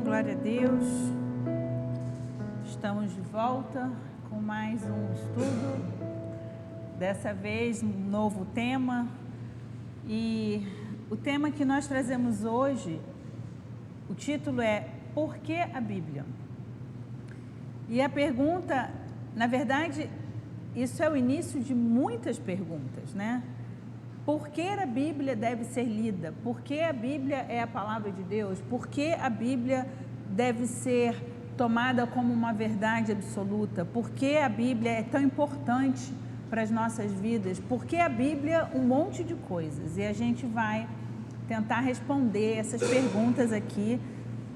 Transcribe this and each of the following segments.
Glória a Deus. Estamos de volta com mais um estudo. Dessa vez, um novo tema. E o tema que nós trazemos hoje, o título é Por que a Bíblia? E a pergunta, na verdade, isso é o início de muitas perguntas, né? Por que a Bíblia deve ser lida? Por que a Bíblia é a palavra de Deus? Por que a Bíblia deve ser tomada como uma verdade absoluta? Por que a Bíblia é tão importante para as nossas vidas? Por que a Bíblia? Um monte de coisas. E a gente vai tentar responder essas perguntas aqui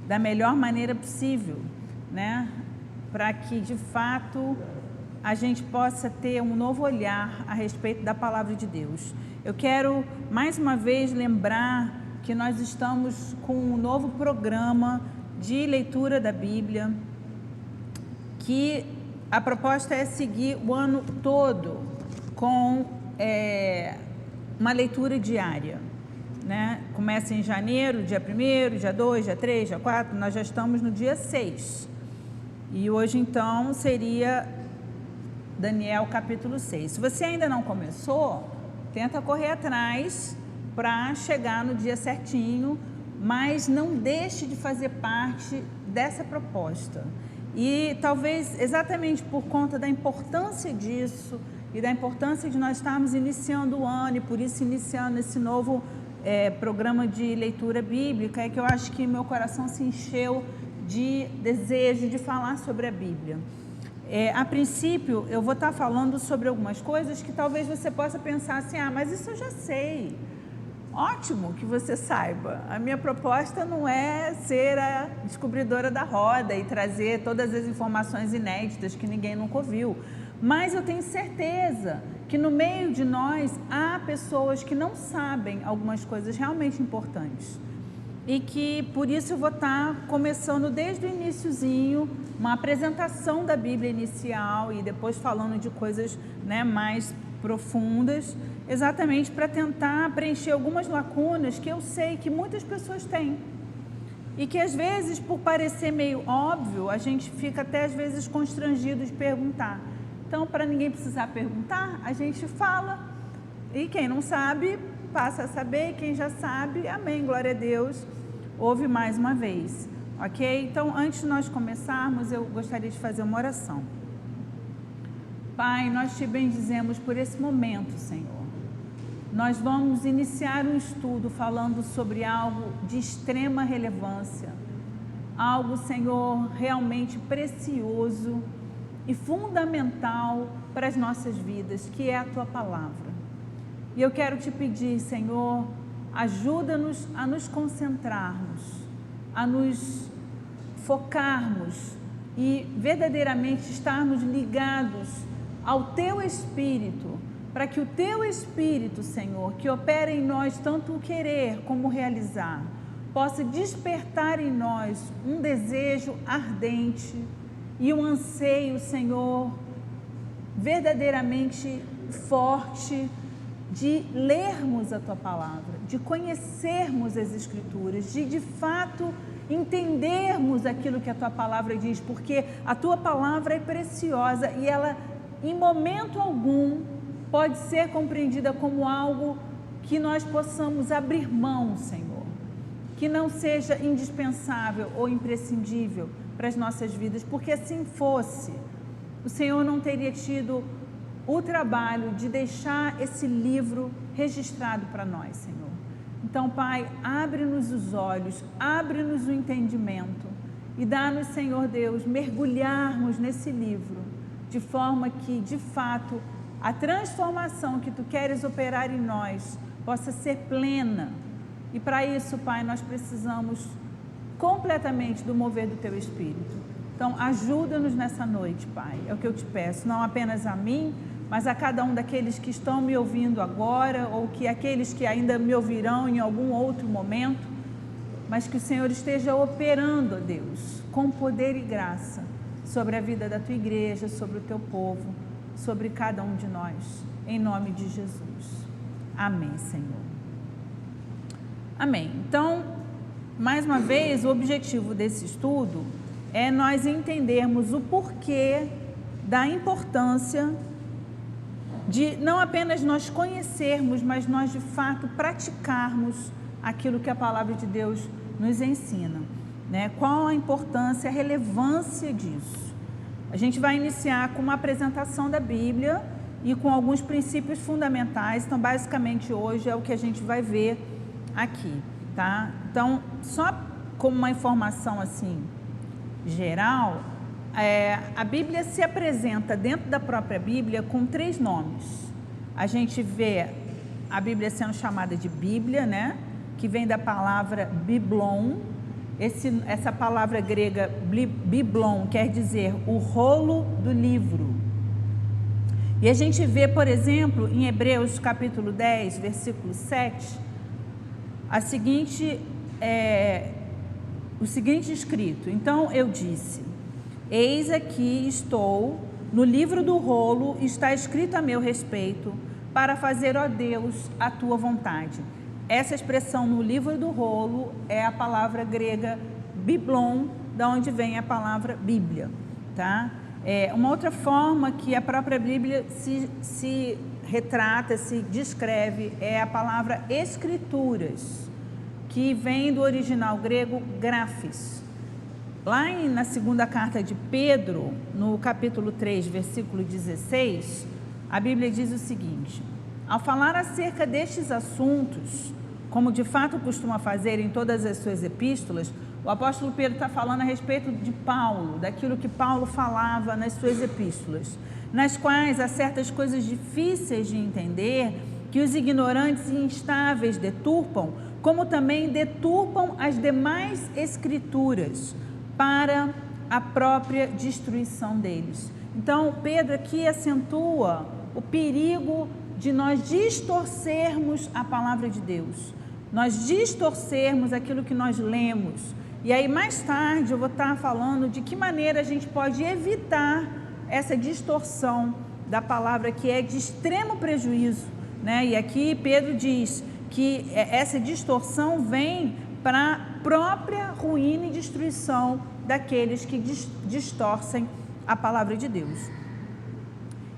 da melhor maneira possível, né? Para que, de fato, a gente possa ter um novo olhar a respeito da palavra de Deus. Eu quero, mais uma vez, lembrar que nós estamos com um novo programa de leitura da Bíblia, que a proposta é seguir o ano todo com uma leitura diária, né? Começa em janeiro, dia 1º, dia 2, dia 3, dia 4, nós já estamos no dia 6. E hoje, então, seria Daniel capítulo 6. Se você ainda não começou, tenta correr atrás para chegar no dia certinho, mas não deixe de fazer parte dessa proposta. E talvez exatamente por conta da importância disso e da importância de nós estarmos iniciando o ano e por isso iniciando esse novo programa de leitura bíblica, é que eu acho que meu coração se encheu de desejo de falar sobre a Bíblia. A princípio, eu vou estar falando sobre algumas coisas que talvez você possa pensar assim, mas isso eu já sei. Ótimo que você saiba. A minha proposta não é ser a descobridora da roda e trazer todas as informações inéditas que ninguém nunca ouviu. Mas eu tenho certeza que no meio de nós há pessoas que não sabem algumas coisas realmente importantes. E que por isso eu vou estar começando desde o iniciozinho, uma apresentação da Bíblia inicial e depois falando de coisas, né, mais profundas, exatamente para tentar preencher algumas lacunas que eu sei que muitas pessoas têm. E que às vezes, por parecer meio óbvio, a gente fica até às vezes constrangido de perguntar. Então, para ninguém precisar perguntar, a gente fala. E quem não sabe, passa a saber. E quem já sabe, amém, glória a Deus, ouve mais uma vez. Ok? Então, antes de nós começarmos, eu gostaria de fazer uma oração. Pai, nós te bendizemos por esse momento, Senhor. Nós vamos iniciar um estudo falando sobre algo de extrema relevância, algo, Senhor, realmente precioso e fundamental para as nossas vidas, que é a Tua Palavra. E eu quero te pedir, Senhor, ajuda-nos a nos concentrarmos, a nos focarmos e verdadeiramente estarmos ligados ao Teu Espírito, para que o Teu Espírito, Senhor, que opera em nós tanto o querer como o realizar, possa despertar em nós um desejo ardente e um anseio, Senhor, verdadeiramente forte, de lermos a Tua Palavra, de conhecermos as Escrituras, de fato entendermos aquilo que a Tua Palavra diz, porque a Tua Palavra é preciosa e ela, em momento algum, pode ser compreendida como algo que nós possamos abrir mão, Senhor, que não seja indispensável ou imprescindível para as nossas vidas, porque assim fosse, o Senhor não teria tido o trabalho de deixar esse livro registrado para nós, Senhor. Então, Pai, abre-nos os olhos, abre-nos o entendimento e dá-nos, Senhor Deus, mergulharmos nesse livro, de forma que, de fato, a transformação que Tu queres operar em nós possa ser plena. E para isso, Pai, nós precisamos completamente do mover do Teu Espírito. Então, ajuda-nos nessa noite, Pai, é o que eu te peço, não apenas a mim, mas a cada um daqueles que estão me ouvindo agora, ou que aqueles que ainda me ouvirão em algum outro momento, mas que o Senhor esteja operando, ó Deus, com poder e graça, sobre a vida da Tua igreja, sobre o Teu povo, sobre cada um de nós, em nome de Jesus. Amém, Senhor. Amém. Então, mais uma vez, o objetivo desse estudo é nós entendermos o porquê da importância de não apenas nós conhecermos, mas nós de fato praticarmos aquilo que a palavra de Deus nos ensina, né? Qual a importância, a relevância disso? A gente vai iniciar com uma apresentação da Bíblia e com alguns princípios fundamentais. Então, basicamente, hoje é o que a gente vai ver aqui, tá? Então, só como uma informação assim geral, a Bíblia se apresenta dentro da própria Bíblia com 3 nomes. A gente vê a Bíblia sendo chamada de Bíblia, né? Que vem da palavra biblon. Essa palavra grega biblon quer dizer o rolo do livro. E a gente vê, por exemplo, em Hebreus capítulo 10, versículo 7, o seguinte escrito: então eu disse, eis aqui estou, no livro do rolo está escrito a meu respeito, para fazer, ó Deus, a tua vontade. Essa expressão no livro do rolo é a palavra grega biblon, da onde vem a palavra Bíblia, tá? Uma outra forma que a própria Bíblia se retrata, se descreve, é a palavra escrituras, que vem do original grego grafes. Lá na segunda carta de Pedro, no capítulo 3, versículo 16, a Bíblia diz o seguinte: ao falar acerca destes assuntos, como de fato costuma fazer em todas as suas epístolas, o apóstolo Pedro está falando a respeito de Paulo, daquilo que Paulo falava nas suas epístolas, nas quais há certas coisas difíceis de entender, que os ignorantes e instáveis deturpam, como também deturpam as demais escrituras, para a própria destruição deles. Então, Pedro aqui acentua o perigo de nós distorcermos a palavra de Deus, nós distorcermos aquilo que nós lemos. E aí mais tarde eu vou estar falando de que maneira a gente pode evitar essa distorção da palavra, que é de extremo prejuízo, né? E aqui Pedro diz que essa distorção vem para a própria ruína e destruição daqueles que distorcem a palavra de Deus.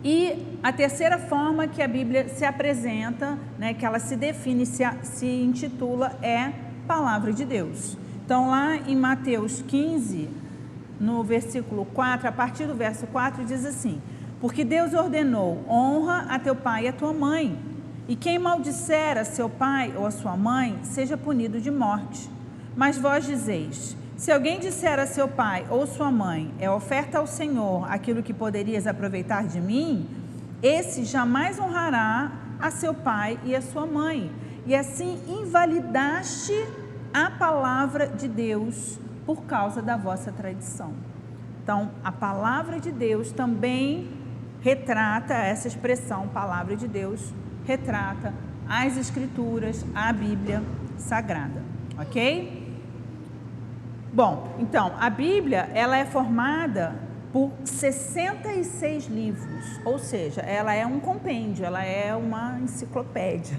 E a terceira forma que a Bíblia se apresenta, né, que ela se define, se intitula, é palavra de Deus. Então, lá em Mateus 15, no versículo 4, a partir do verso 4, diz assim: porque Deus ordenou, honra a teu pai e a tua mãe, e quem maldisser a seu pai ou a sua mãe, seja punido de morte. Mas vós dizeis, se alguém disser a seu pai ou sua mãe, é oferta ao Senhor aquilo que poderias aproveitar de mim, esse jamais honrará a seu pai e a sua mãe, e assim invalidaste a palavra de Deus por causa da vossa tradição. Então, a palavra de Deus também retrata, essa expressão, palavra de Deus, retrata as Escrituras, a Bíblia Sagrada, ok? Bom, então, a Bíblia, ela é formada por 66 livros, ou seja, ela é um compêndio, ela é uma enciclopédia.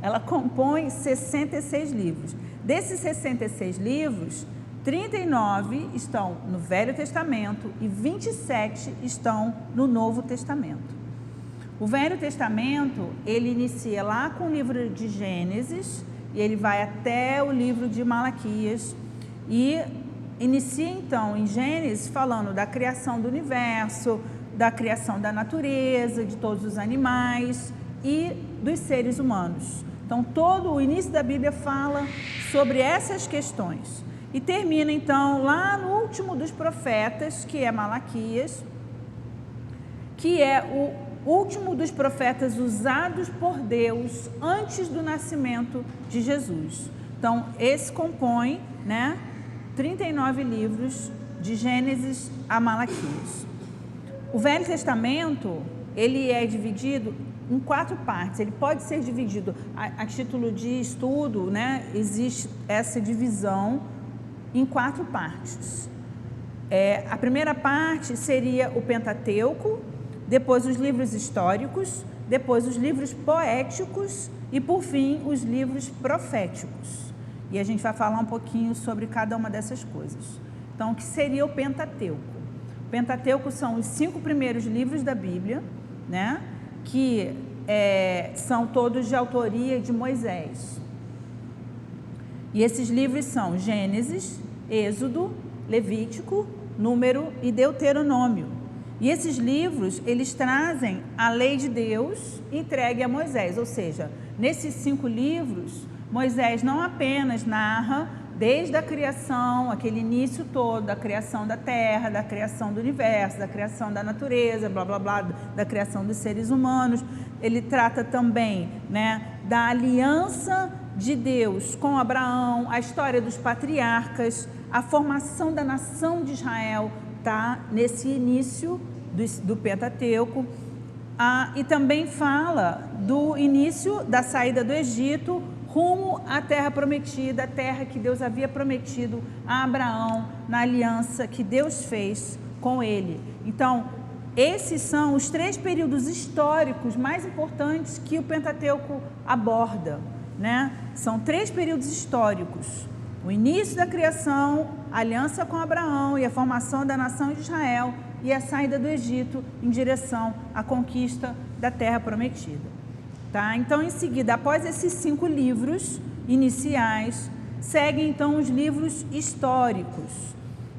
Ela compõe 66 livros. Desses 66 livros, 39 estão no Velho Testamento e 27 estão no Novo Testamento. O Velho Testamento, ele inicia lá com o livro de Gênesis e ele vai até o livro de Malaquias e inicia então em Gênesis falando da criação do universo, da criação da natureza, de todos os animais e dos seres humanos. Então, todo o início da Bíblia fala sobre essas questões. E termina, então, lá no último dos profetas, que é Malaquias, que é o último dos profetas usados por Deus antes do nascimento de Jesus. Então, esse compõe, 39 livros, de Gênesis a Malaquias. O Velho Testamento, ele é dividido em 4 partes. Ele pode ser dividido a título de estudo, existe essa divisão em 4 partes. A primeira parte seria o Pentateuco, depois os livros históricos, depois os livros poéticos e, por fim, os livros proféticos. E a gente vai falar um pouquinho sobre cada uma dessas coisas. Então, o que seria o Pentateuco? O Pentateuco são os 5 primeiros livros da Bíblia, né? Que são todos de autoria de Moisés. E esses livros são Gênesis, Êxodo, Levítico, Número e Deuteronômio. E esses livros, eles trazem a lei de Deus entregue a Moisés. Ou seja, nesses 5 livros, Moisés não apenas narra desde a criação, aquele início todo, da criação da terra, da criação do universo, da criação da natureza, blá, blá, blá, da criação dos seres humanos. Ele trata também, né, da aliança de Deus com Abraão, a história dos patriarcas, a formação da nação de Israel, tá nesse início do Pentateuco. E também fala do início da saída do Egito, rumo à terra prometida, a terra que Deus havia prometido a Abraão, na aliança que Deus fez com ele. Então, esses são os 3 períodos históricos mais importantes que o Pentateuco aborda, né? São 3 períodos históricos: o início da criação, a aliança com Abraão e a formação da nação de Israel, e a saída do Egito em direção à conquista da terra prometida. Tá? Então, em seguida, após esses 5 livros iniciais, seguem então os livros históricos.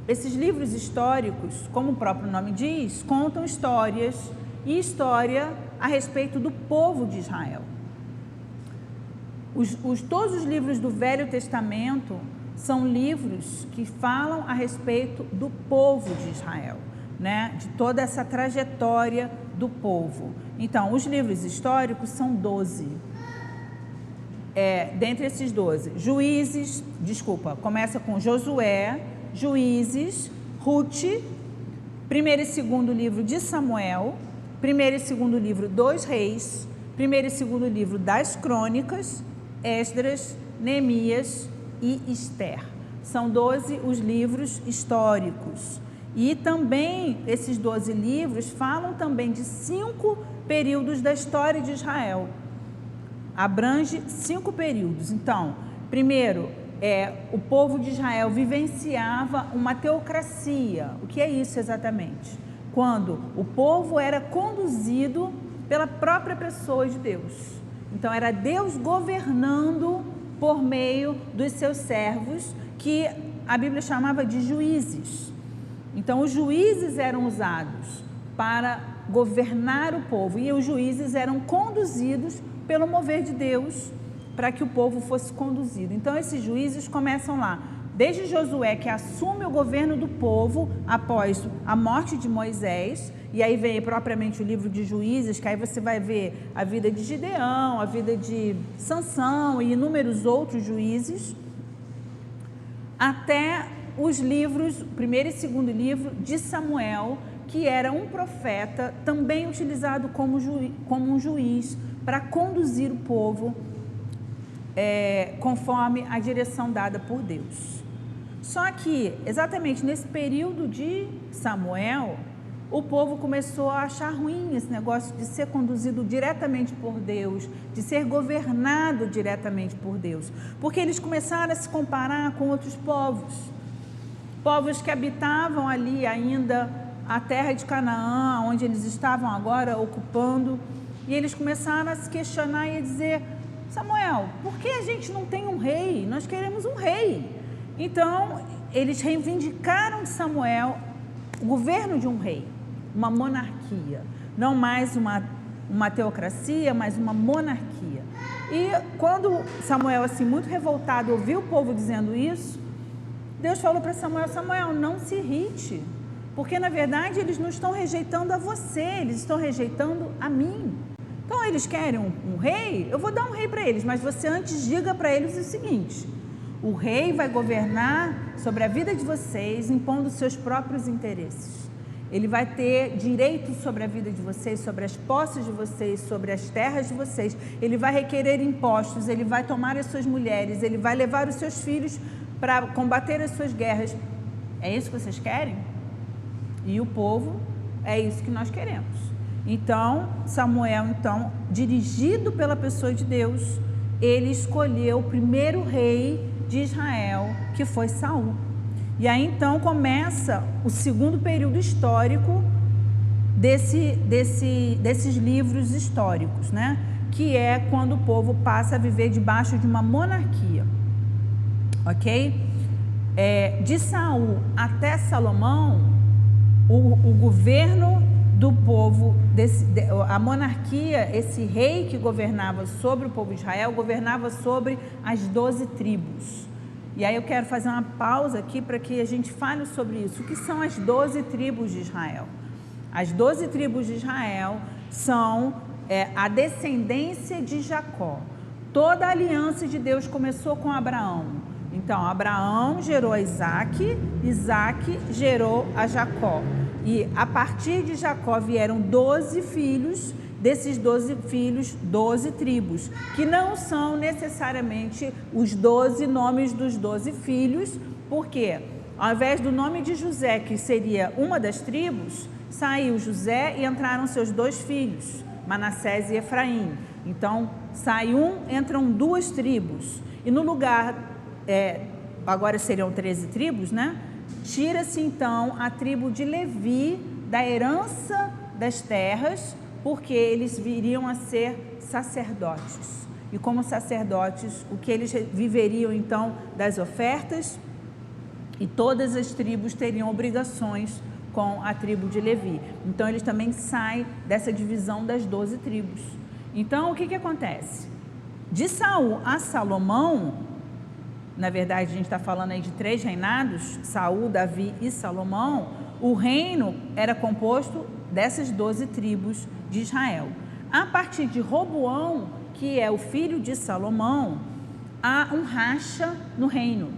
Esses livros históricos, como o próprio nome diz, contam histórias e história a respeito do povo de Israel. Todos os livros do Velho Testamento são livros que falam a respeito do povo de Israel, né? De toda essa trajetória do povo. Então, os livros históricos são 12. Dentre esses 12, começa com Josué, Juízes, Ruth, 1º e 2º livro de Samuel, 1º e 2º livro dos Reis, 1º e 2º livro das Crônicas, Esdras, Neemias e Esther. São 12 os livros históricos. E também esses 12 livros falam também de 5 períodos da história de Israel. Abrange 5 períodos. Então, primeiro, o povo de Israel vivenciava uma teocracia. O que é isso exatamente? Quando o povo era conduzido pela própria pessoa de Deus. Então, era Deus governando por meio dos seus servos, que a Bíblia chamava de juízes. Então, os juízes eram usados para governar o povo, e os juízes eram conduzidos pelo mover de Deus para que o povo fosse conduzido. Então, esses juízes começam lá, desde Josué, que assume o governo do povo após a morte de Moisés, e aí vem propriamente o livro de Juízes, que aí você vai ver a vida de Gideão, a vida de Sansão e inúmeros outros juízes, até os livros, 1º e 2º livro de Samuel, que era um profeta, também utilizado como um juiz para conduzir o povo conforme a direção dada por Deus. Só que, exatamente nesse período de Samuel, o povo começou a achar ruim esse negócio de ser conduzido diretamente por Deus, de ser governado diretamente por Deus, porque eles começaram a se comparar com outros povos que habitavam ali ainda a terra de Canaã, onde eles estavam agora ocupando, e eles começaram a se questionar e a dizer: Samuel, por que a gente não tem um rei? Nós queremos um rei. Então, eles reivindicaram de Samuel o governo de um rei, uma monarquia, não mais uma teocracia, mas uma monarquia. E quando Samuel, assim, muito revoltado, ouviu o povo dizendo isso, Deus falou para Samuel: Samuel, não se irrite, porque na verdade eles não estão rejeitando a você, eles estão rejeitando a mim. Então eles querem um rei, eu vou dar um rei para eles, mas você antes diga para eles o seguinte: o rei vai governar sobre a vida de vocês, impondo seus próprios interesses. Ele vai ter direito sobre a vida de vocês, sobre as posses de vocês, sobre as terras de vocês. Ele vai requerer impostos, ele vai tomar as suas mulheres, ele vai levar os seus filhos para combater as suas guerras. É isso que vocês querem? E o povo: é isso que nós queremos. Então, Samuel, dirigido pela pessoa de Deus, ele escolheu o primeiro rei de Israel, que foi Saul. E aí então começa o segundo período histórico desses livros históricos, né? Que é quando o povo passa a viver debaixo de uma monarquia, ok? De Saul até Salomão, o governo do povo, a monarquia, esse rei que governava sobre o povo de Israel, governava sobre as 12 tribos. E aí eu quero fazer uma pausa aqui para que a gente fale sobre isso. O que são as 12 tribos de Israel? As 12 tribos de Israel são a descendência de Jacó. Toda a aliança de Deus começou com Abraão. Então, Abraão gerou a Isaac, Isaac gerou a Jacó. E a partir de Jacó vieram 12 filhos, desses 12 filhos, 12 tribos, que não são necessariamente os 12 nomes dos 12 filhos, porque ao invés do nome de José, que seria uma das tribos, saiu José e entraram seus 2 filhos, Manassés e Efraim. Então, sai entram 2 tribos. E no lugar, agora seriam 13 tribos, né? Tira-se então a tribo de Levi da herança das terras, porque eles viriam a ser sacerdotes. E como sacerdotes, o que eles viveriam então das ofertas, e todas as tribos teriam obrigações com a tribo de Levi. Então eles também saem dessa divisão das 12 tribos. Então o que acontece? De Saul a Salomão, na verdade a gente está falando aí de 3 reinados, Saul, Davi e Salomão, o reino era composto dessas 12 tribos de Israel. A partir de Roboão, que é o filho de Salomão, há um racha no reino.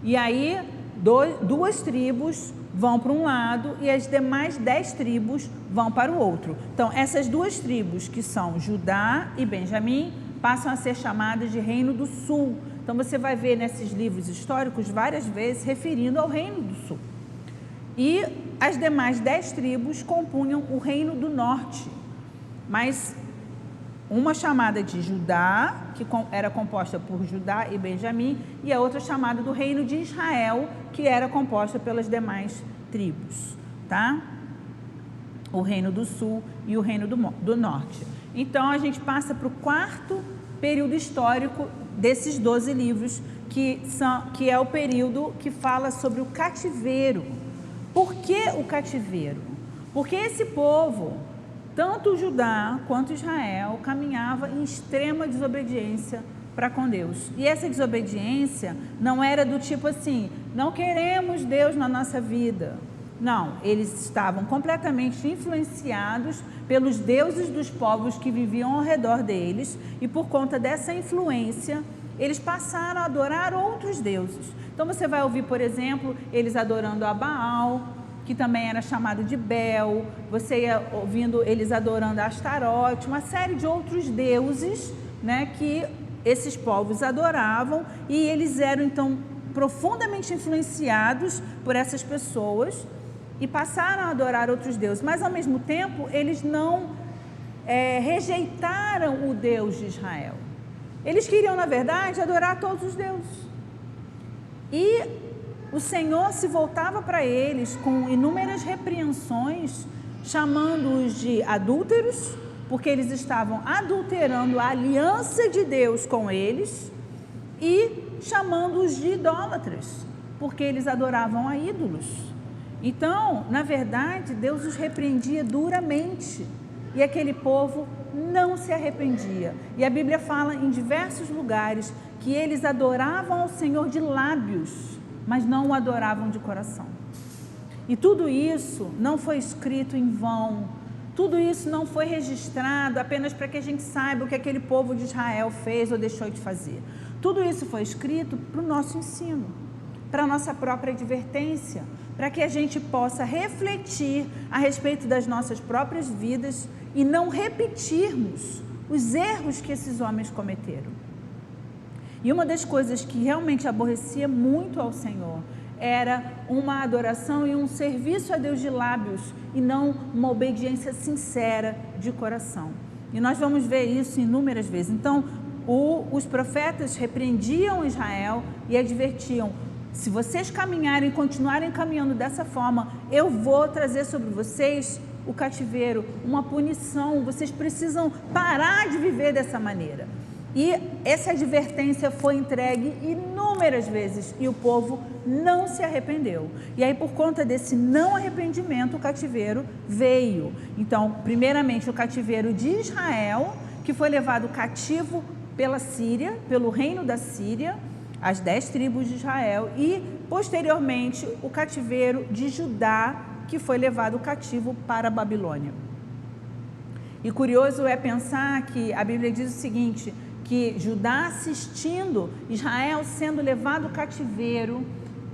E aí 2 tribos vão para um lado e as demais 10 tribos vão para o outro. Então, essas 2 tribos, que são Judá e Benjamim, passam a ser chamadas de Reino do Sul. Então, você vai ver nesses livros históricos várias vezes referindo ao Reino do Sul. E as demais 10 tribos compunham o Reino do Norte, mas uma chamada de Judá, que era composta por Judá e Benjamim, e a outra chamada do Reino de Israel, que era composta pelas demais tribos, tá? O Reino do Sul e o Reino do Norte. Então, a gente passa para o 4º período histórico desses 12 livros, que é o período que fala sobre o cativeiro. Por que o cativeiro? Porque esse povo, tanto Judá quanto Israel, caminhava em extrema desobediência para com Deus. E essa desobediência não era do tipo assim, não queremos Deus na nossa vida. Não, eles estavam completamente influenciados pelos deuses dos povos que viviam ao redor deles, e por conta dessa influência, eles passaram a adorar outros deuses. Então você vai ouvir, por exemplo, eles adorando a Baal, que também era chamado de Bel, você ia ouvindo eles adorando a Astarote, uma série de outros deuses, né, que esses povos adoravam, e eles eram então profundamente influenciados por essas pessoas e passaram a adorar outros deuses, mas ao mesmo tempo eles não rejeitaram o Deus de Israel. Eles queriam, na verdade, adorar todos os deuses. E o Senhor se voltava para eles com inúmeras repreensões, chamando-os de adúlteros, porque eles estavam adulterando a aliança de Deus com eles, e chamando-os de idólatras, porque eles adoravam a ídolos. Então, na verdade, Deus os repreendia duramente, e aquele povo não se arrependia. E a Bíblia fala em diversos lugares que eles adoravam ao Senhor de lábios, mas não o adoravam de coração. E tudo isso não foi escrito em vão, tudo isso não foi registrado apenas para que a gente saiba o que aquele povo de Israel fez ou deixou de fazer. Tudo isso foi escrito para o nosso ensino, para a nossa própria advertência, para que a gente possa refletir a respeito das nossas próprias vidas e não repetirmos os erros que esses homens cometeram. E uma das coisas que realmente aborrecia muito ao Senhor era uma adoração e um serviço a Deus de lábios e não uma obediência sincera de coração. E nós vamos ver isso inúmeras vezes. Então, os profetas repreendiam Israel e advertiam: se vocês caminharem, continuarem caminhando dessa forma, eu vou trazer sobre vocês o cativeiro, uma punição, vocês precisam parar de viver dessa maneira. E essa advertência foi entregue inúmeras vezes e o povo não se arrependeu. E aí, por conta desse não arrependimento, o cativeiro veio. Então, primeiramente, o cativeiro de Israel, que foi levado cativo pela Síria, pelo reino da Síria, as 10 tribos de Israel, e posteriormente o cativeiro de Judá, que foi levado cativo para a Babilônia. E curioso é pensar que a Bíblia diz o seguinte, que Judá assistindo Israel sendo levado cativeiro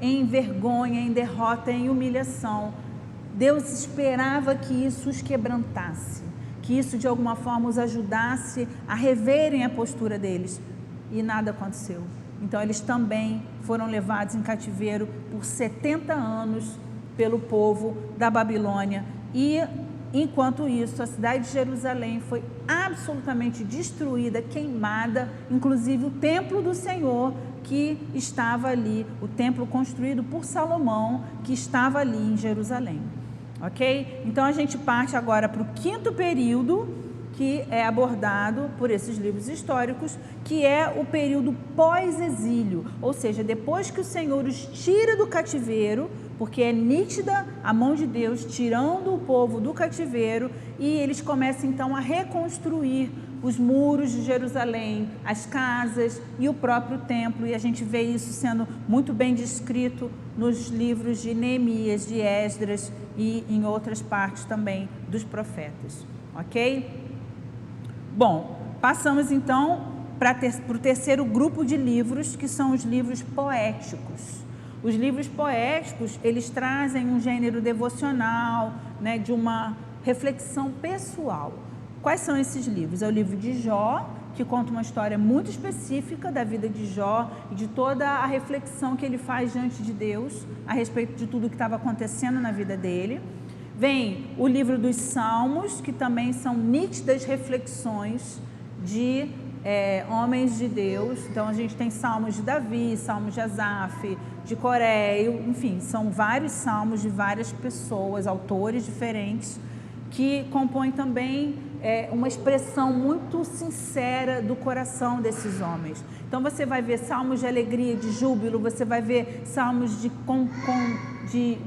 em vergonha, em derrota, em humilhação, Deus esperava que isso os quebrantasse, que isso de alguma forma os ajudasse a reverem a postura deles, e nada aconteceu. Então eles também foram levados em cativeiro por 70 anos pelo povo da Babilônia, e enquanto isso a cidade de Jerusalém foi absolutamente destruída, queimada, inclusive o templo do Senhor que estava ali, o templo construído por Salomão, que estava ali em Jerusalém, ok? Então a gente parte agora para o 5º período, que é abordado por esses livros históricos, que é o período pós-exílio, ou seja, depois que o Senhor os tira do cativeiro, porque é nítida a mão de Deus tirando o povo do cativeiro, e eles começam então a reconstruir os muros de Jerusalém, as casas e o próprio templo, e a gente vê isso sendo muito bem descrito nos livros de Neemias, de Esdras e em outras partes também dos profetas, ok? Bom, passamos então para o terceiro grupo de livros, que são os livros poéticos. Os livros poéticos, eles trazem um gênero devocional, né, de uma reflexão pessoal. Quais são esses livros? É o livro de Jó, que conta uma história muito específica da vida de Jó e de toda a reflexão que ele faz diante de Deus a respeito de tudo que estava acontecendo na vida dele. Vem o livro dos Salmos, que também são nítidas reflexões de homens de Deus. Então a gente tem salmos de Davi, salmos de Asaf, de Coré, enfim, são vários salmos de várias pessoas, autores diferentes, que compõem também uma expressão muito sincera do coração desses homens. Então você vai ver salmos de alegria, de júbilo, você vai ver salmos de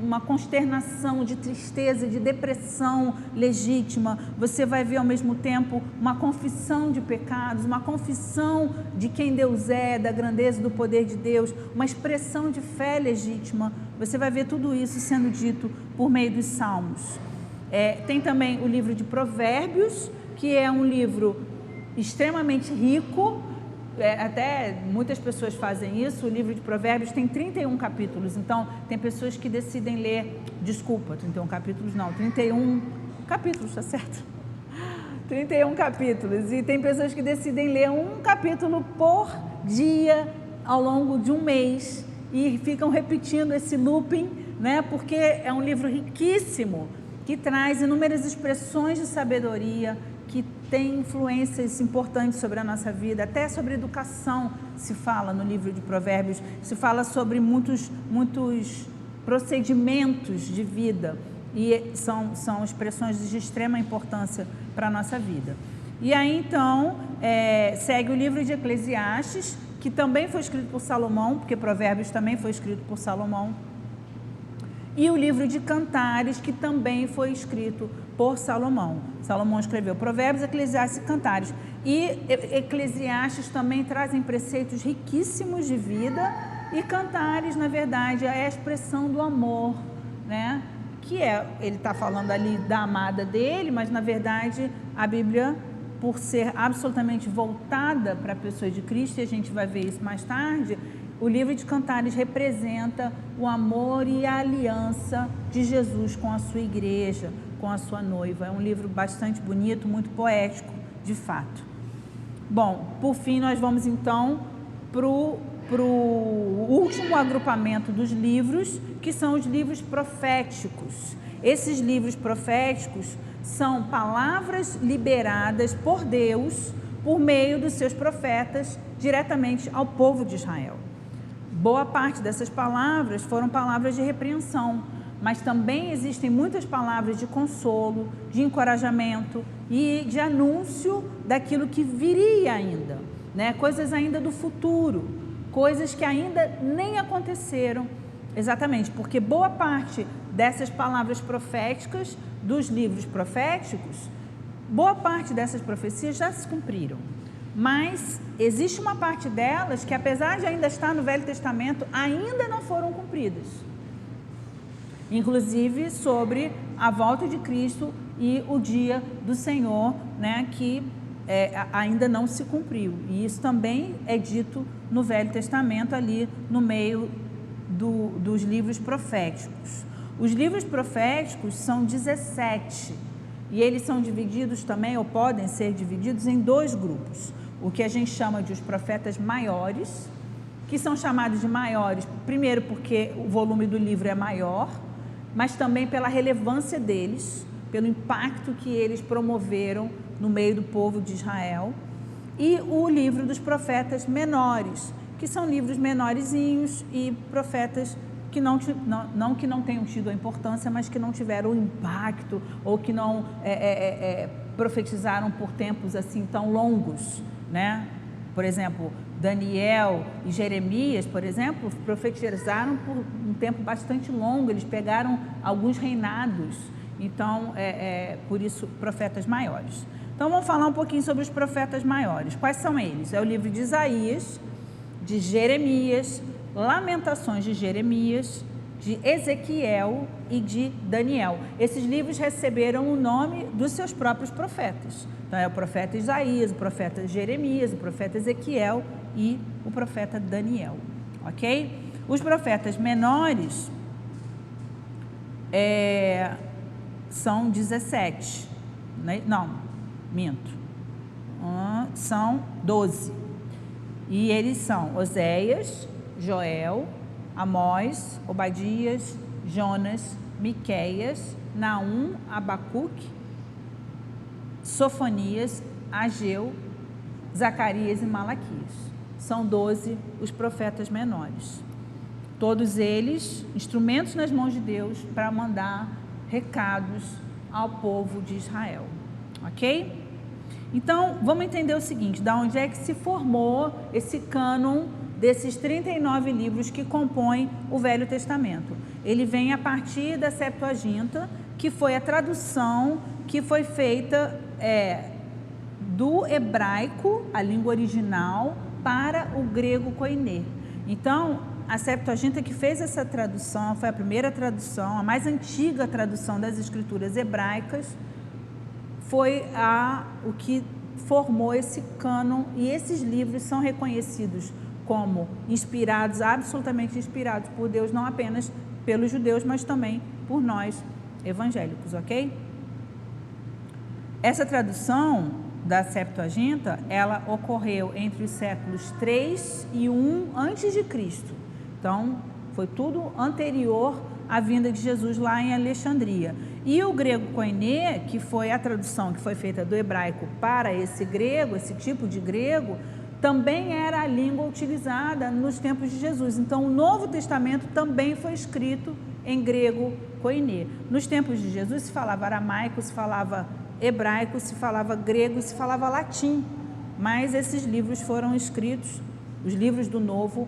uma consternação, de tristeza, de depressão legítima. Você vai ver ao mesmo tempo uma confissão de pecados, uma confissão de quem Deus é, da grandeza do poder de Deus, uma expressão de fé legítima. Você vai ver tudo isso sendo dito por meio dos salmos. Tem também o livro de Provérbios, que é um livro extremamente rico, até muitas pessoas fazem isso. O livro de Provérbios tem 31 capítulos, então tem pessoas que decidem ler, 31 capítulos não, 31 capítulos, tá certo? 31 capítulos, e tem pessoas que decidem ler um capítulo por dia ao longo de um mês, e ficam repetindo esse looping, né? Porque é um livro riquíssimo, que traz inúmeras expressões de sabedoria, que tem influências importantes sobre a nossa vida, até sobre educação se fala no livro de Provérbios, se fala sobre muitos procedimentos de vida, e são expressões de extrema importância para a nossa vida. E aí então segue o livro de Eclesiastes, que também foi escrito por Salomão, porque Provérbios também foi escrito por Salomão, e o livro de Cantares, que também foi escrito por Salomão. Salomão escreveu Provérbios, Eclesiastes e Cantares. E Eclesiastes também trazem preceitos riquíssimos de vida, e Cantares, na verdade, é a expressão do amor, né? Ele está falando ali da amada dele, mas na verdade a Bíblia, por ser absolutamente voltada para a pessoa de Cristo, e a gente vai ver isso mais tarde, o livro de Cantares representa o amor e a aliança de Jesus com a sua igreja, com a sua noiva. É um livro bastante bonito, muito poético, de fato. Bom, por fim, nós vamos então para o último agrupamento dos livros, que são os livros proféticos. Esses livros proféticos são palavras liberadas por Deus por meio dos seus profetas diretamente ao povo de Israel. Boa parte dessas palavras foram palavras de repreensão, mas também existem muitas palavras de consolo, de encorajamento e de anúncio daquilo que viria ainda, né? Coisas ainda do futuro, coisas que ainda nem aconteceram, exatamente, porque boa parte dessas palavras proféticas, dos livros proféticos, boa parte dessas profecias já se cumpriram. Mas existe uma parte delas que, apesar de ainda estar no Velho Testamento, ainda não foram cumpridas. Inclusive sobre a volta de Cristo e o dia do Senhor, né, que ainda não se cumpriu. E isso também é dito no Velho Testamento, ali no meio dos livros proféticos. Os livros proféticos são 17 e eles são divididos também, ou podem ser divididos em dois grupos. O que a gente chama de os profetas maiores, que são chamados de maiores, primeiro porque o volume do livro é maior, mas também pela relevância deles, pelo impacto que eles promoveram no meio do povo de Israel, e o livro dos profetas menores, que são livros menorzinhos e profetas que não tenham tido a importância, mas que não tiveram o impacto ou que não profetizaram por tempos assim tão longos, né? Por exemplo, Daniel e Jeremias, por exemplo, profetizaram por um tempo bastante longo, eles pegaram alguns reinados, então, por isso, profetas maiores. Então, vamos falar um pouquinho sobre os profetas maiores. Quais são eles? É o livro de Isaías, de Jeremias, Lamentações de Jeremias, de Ezequiel e de Daniel. Esses livros receberam o nome dos seus próprios profetas. Então, é o profeta Isaías, o profeta Jeremias, o profeta Ezequiel e o profeta Daniel, ok? Os profetas menores são 17, né? Não, minto, são 12, e eles são Oséias, Joel, Amós, Obadias, Jonas, Miqueias, Naum, Abacuque, Sofonias, Ageu, Zacarias e Malaquias. São 12 os profetas menores. Todos eles instrumentos nas mãos de Deus para mandar recados ao povo de Israel. Ok? Então, vamos entender o seguinte, da onde é que se formou esse cânon desses 39 livros que compõem o Velho Testamento. Ele vem a partir da Septuaginta, que foi a tradução que foi feita do hebraico, a língua original, para o grego koiné. Então, a Septuaginta que fez essa tradução, foi a primeira tradução, a mais antiga tradução das escrituras hebraicas, foi o que formou esse cânon, e esses livros são reconhecidos como inspirados, absolutamente inspirados por Deus, não apenas pelos judeus, mas também por nós evangélicos, ok? Essa tradução da Septuaginta, ela ocorreu entre os séculos 3 e 1 antes de Cristo. Então, foi tudo anterior à vinda de Jesus lá em Alexandria. E o grego koiné, que foi a tradução que foi feita do hebraico para esse grego, esse tipo de grego, também era a língua utilizada nos tempos de Jesus. Então, o Novo Testamento também foi escrito em grego koiné. Nos tempos de Jesus se falava aramaico, se falava hebraico, se falava grego, se falava latim. Mas esses livros foram escritos, os livros do Novo,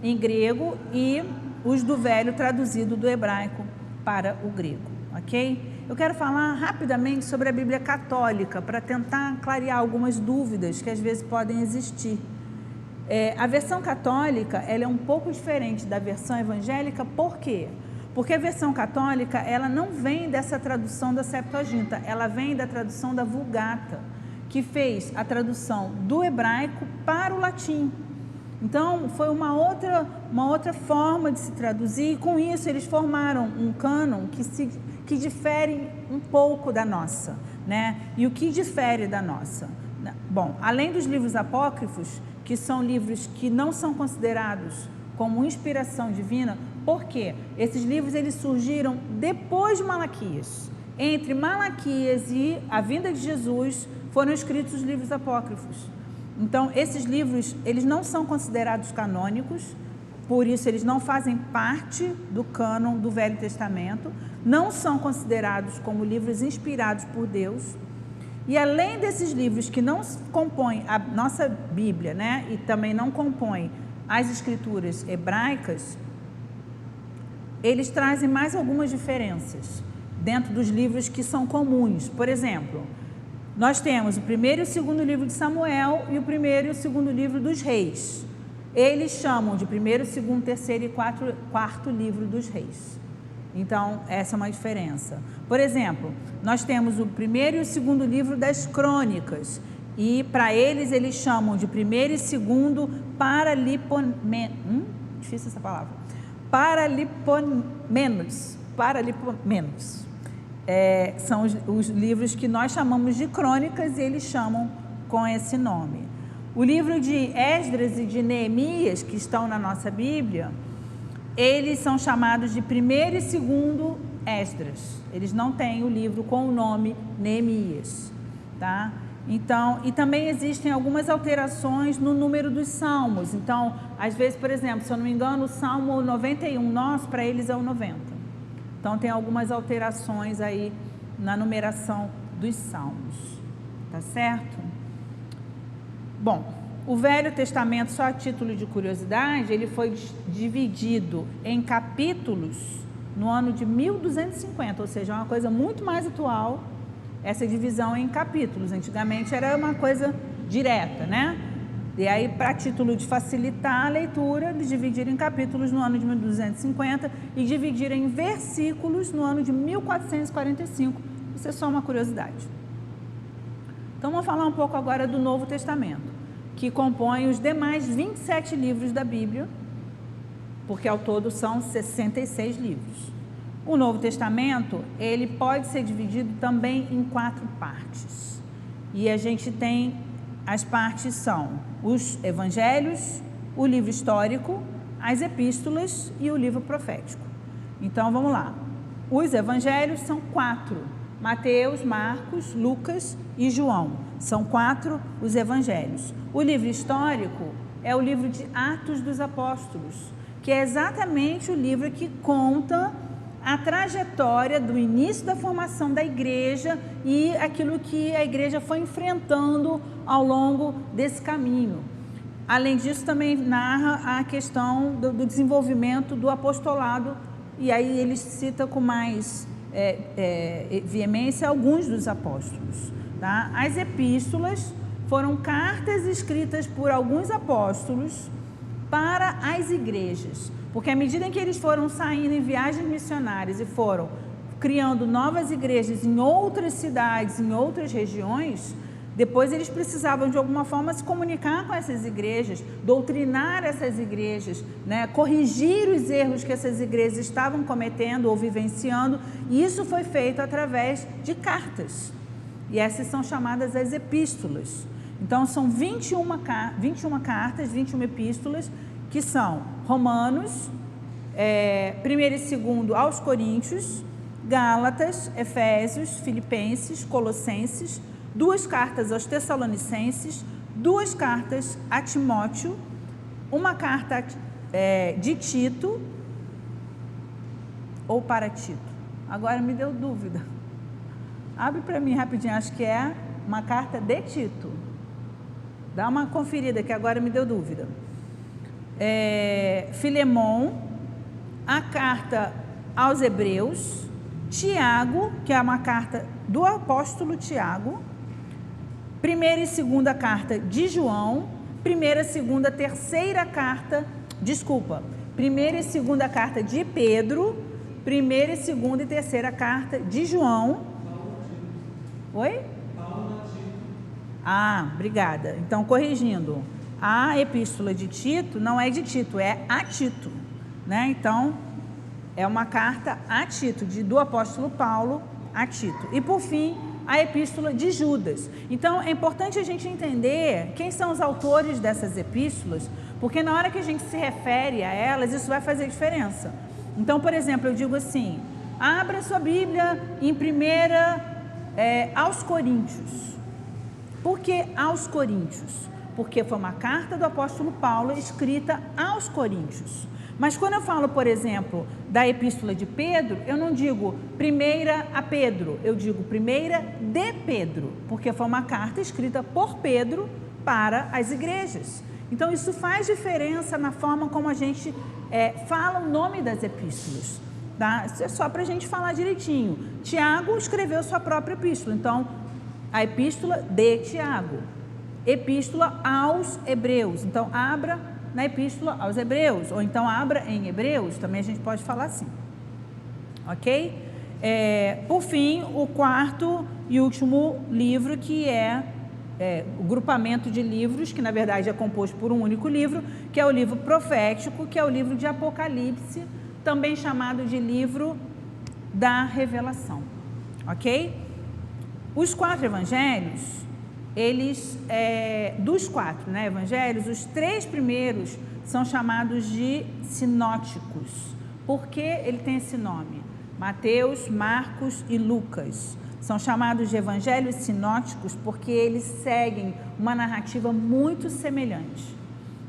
em grego, e os do Velho traduzido do hebraico para o grego, ok? Eu quero falar rapidamente sobre a Bíblia Católica, para tentar clarear algumas dúvidas que às vezes podem existir. A versão católica, ela é um pouco diferente da versão evangélica, por quê? Porque a versão católica, ela não vem dessa tradução da Septuaginta, ela vem da tradução da Vulgata, que fez a tradução do hebraico para o latim. Então, foi uma outra forma de se traduzir, e com isso eles formaram um cânon que difere um pouco da nossa, né? E o que difere da nossa? Bom, além dos livros apócrifos, que são livros que não são considerados como inspiração divina, por quê? Esses livros eles surgiram depois de Malaquias. Entre Malaquias e a vinda de Jesus foram escritos os livros apócrifos. Então, esses livros, eles não são considerados canônicos, por isso eles não fazem parte do cânon do Velho Testamento, não são considerados como livros inspirados por Deus. E além desses livros que não compõem a nossa Bíblia, né, e também não compõem as escrituras hebraicas, eles trazem mais algumas diferenças dentro dos livros que são comuns. Por exemplo, nós temos o primeiro e o segundo livro de Samuel e o primeiro e o segundo livro dos reis. Eles chamam de primeiro, segundo, terceiro e quarto livro dos reis. Então, essa é uma diferença. Por exemplo, nós temos o primeiro e o segundo livro das crônicas. E para eles chamam de primeiro e segundo difícil essa palavra. Paralipomenos. São os livros que nós chamamos de crônicas e eles chamam com esse nome. O livro de Esdras e de Neemias, que estão na nossa Bíblia, eles são chamados de primeiro e segundo Esdras. Eles não têm o livro com o nome Neemias, tá? Então, e também existem algumas alterações no número dos salmos. Então, às vezes, por exemplo, se eu não me engano, o Salmo 91 nosso, para eles é o 90. Então, tem algumas alterações aí na numeração dos salmos, tá certo? Bom, o Velho Testamento, só a título de curiosidade, ele foi dividido em capítulos no ano de 1250, ou seja, é uma coisa muito mais atual, essa divisão em capítulos. Antigamente era uma coisa direta, né? E aí, para título de facilitar a leitura, eles dividiram em capítulos no ano de 1250 e dividiram em versículos no ano de 1445. Isso é só uma curiosidade. Então, vamos falar um pouco agora do Novo Testamento, que compõe os demais 27 livros da Bíblia, porque ao todo são 66 livros. O Novo Testamento, ele pode ser dividido também em 4 partes. E a gente tem, as partes são os evangelhos, o livro histórico, as epístolas e o livro profético. Então, vamos lá. Os evangelhos são 4. Mateus, Marcos, Lucas e João. São 4 os evangelhos. O livro histórico é o livro de Atos dos Apóstolos, que é exatamente o livro que conta a trajetória do início da formação da igreja e aquilo que a igreja foi enfrentando ao longo desse caminho. Além disso, também narra a questão do desenvolvimento do apostolado, e aí ele cita com mais veemência alguns dos apóstolos. Tá? As epístolas foram cartas escritas por alguns apóstolos para as igrejas, porque à medida em que eles foram saindo em viagens missionárias e foram criando novas igrejas em outras cidades, em outras regiões, depois eles precisavam de alguma forma se comunicar com essas igrejas, doutrinar essas igrejas, né? Corrigir os erros que essas igrejas estavam cometendo ou vivenciando, e isso foi feito através de cartas, e essas são chamadas as epístolas. Então são 21 cartas, 21 epístolas, que são Romanos, 1º e 2º aos Coríntios, Gálatas, Efésios, Filipenses, Colossenses, 2 cartas aos Tessalonicenses, 2 cartas a Timóteo, uma carta de Tito, ou para Tito. Agora me deu dúvida. Abre para mim rapidinho, acho que é uma carta de Tito. Dá uma conferida que agora me deu dúvida. Filemon, a carta aos Hebreus, Tiago, que é uma carta do apóstolo Tiago, 1ª e 2ª carta de João, 1ª, 2ª, 3ª carta, 1ª e 2ª carta de Pedro, 1ª e 2ª e 3ª carta de João. Oi? Ah, obrigada. Então, corrigindo, a epístola de Tito não é de Tito, é a Tito, né? Então, é uma carta a Tito, do apóstolo Paulo a Tito. E, por fim, a epístola de Judas. Então, é importante a gente entender quem são os autores dessas epístolas, porque na hora que a gente se refere a elas, isso vai fazer diferença. Então, por exemplo, eu digo assim, abra sua Bíblia em 1ª aos Coríntios. Por que aos Coríntios? Porque foi uma carta do apóstolo Paulo escrita aos Coríntios. Mas quando eu falo, por exemplo, da epístola de Pedro, eu não digo primeira a Pedro, eu digo primeira de Pedro, porque foi uma carta escrita por Pedro para as igrejas. Então isso faz diferença na forma como a gente fala o nome das epístolas, tá? Isso é só para a gente falar direitinho. Tiago escreveu sua própria epístola, então a epístola de Tiago, epístola aos Hebreus, então abra na epístola aos Hebreus, ou então abra em Hebreus, também a gente pode falar assim, ok? Por fim, o quarto e último livro, que é o grupamento de livros, que na verdade é composto por um único livro, que é o livro profético, que é o livro de Apocalipse, também chamado de livro da revelação, ok? Os 4 evangelhos, eles, dos 4 evangelhos, os 3 primeiros são chamados de sinóticos. Por que ele tem esse nome? Mateus, Marcos e Lucas. São chamados de evangelhos sinóticos porque eles seguem uma narrativa muito semelhante.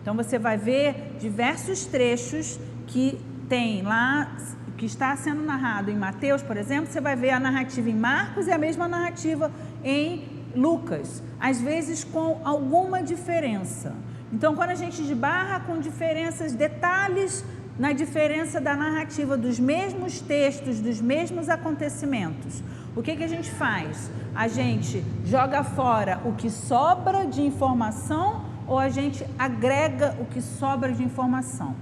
Então você vai ver diversos trechos que tem lá, que está sendo narrado em Mateus, por exemplo, você vai ver a narrativa em Marcos e a mesma narrativa em Lucas, às vezes com alguma diferença. Então, quando a gente esbarra com diferenças, detalhes na diferença da narrativa dos mesmos textos, dos mesmos acontecimentos, o que a gente faz? A gente joga fora o que sobra de informação ou a gente agrega o que sobra de informação?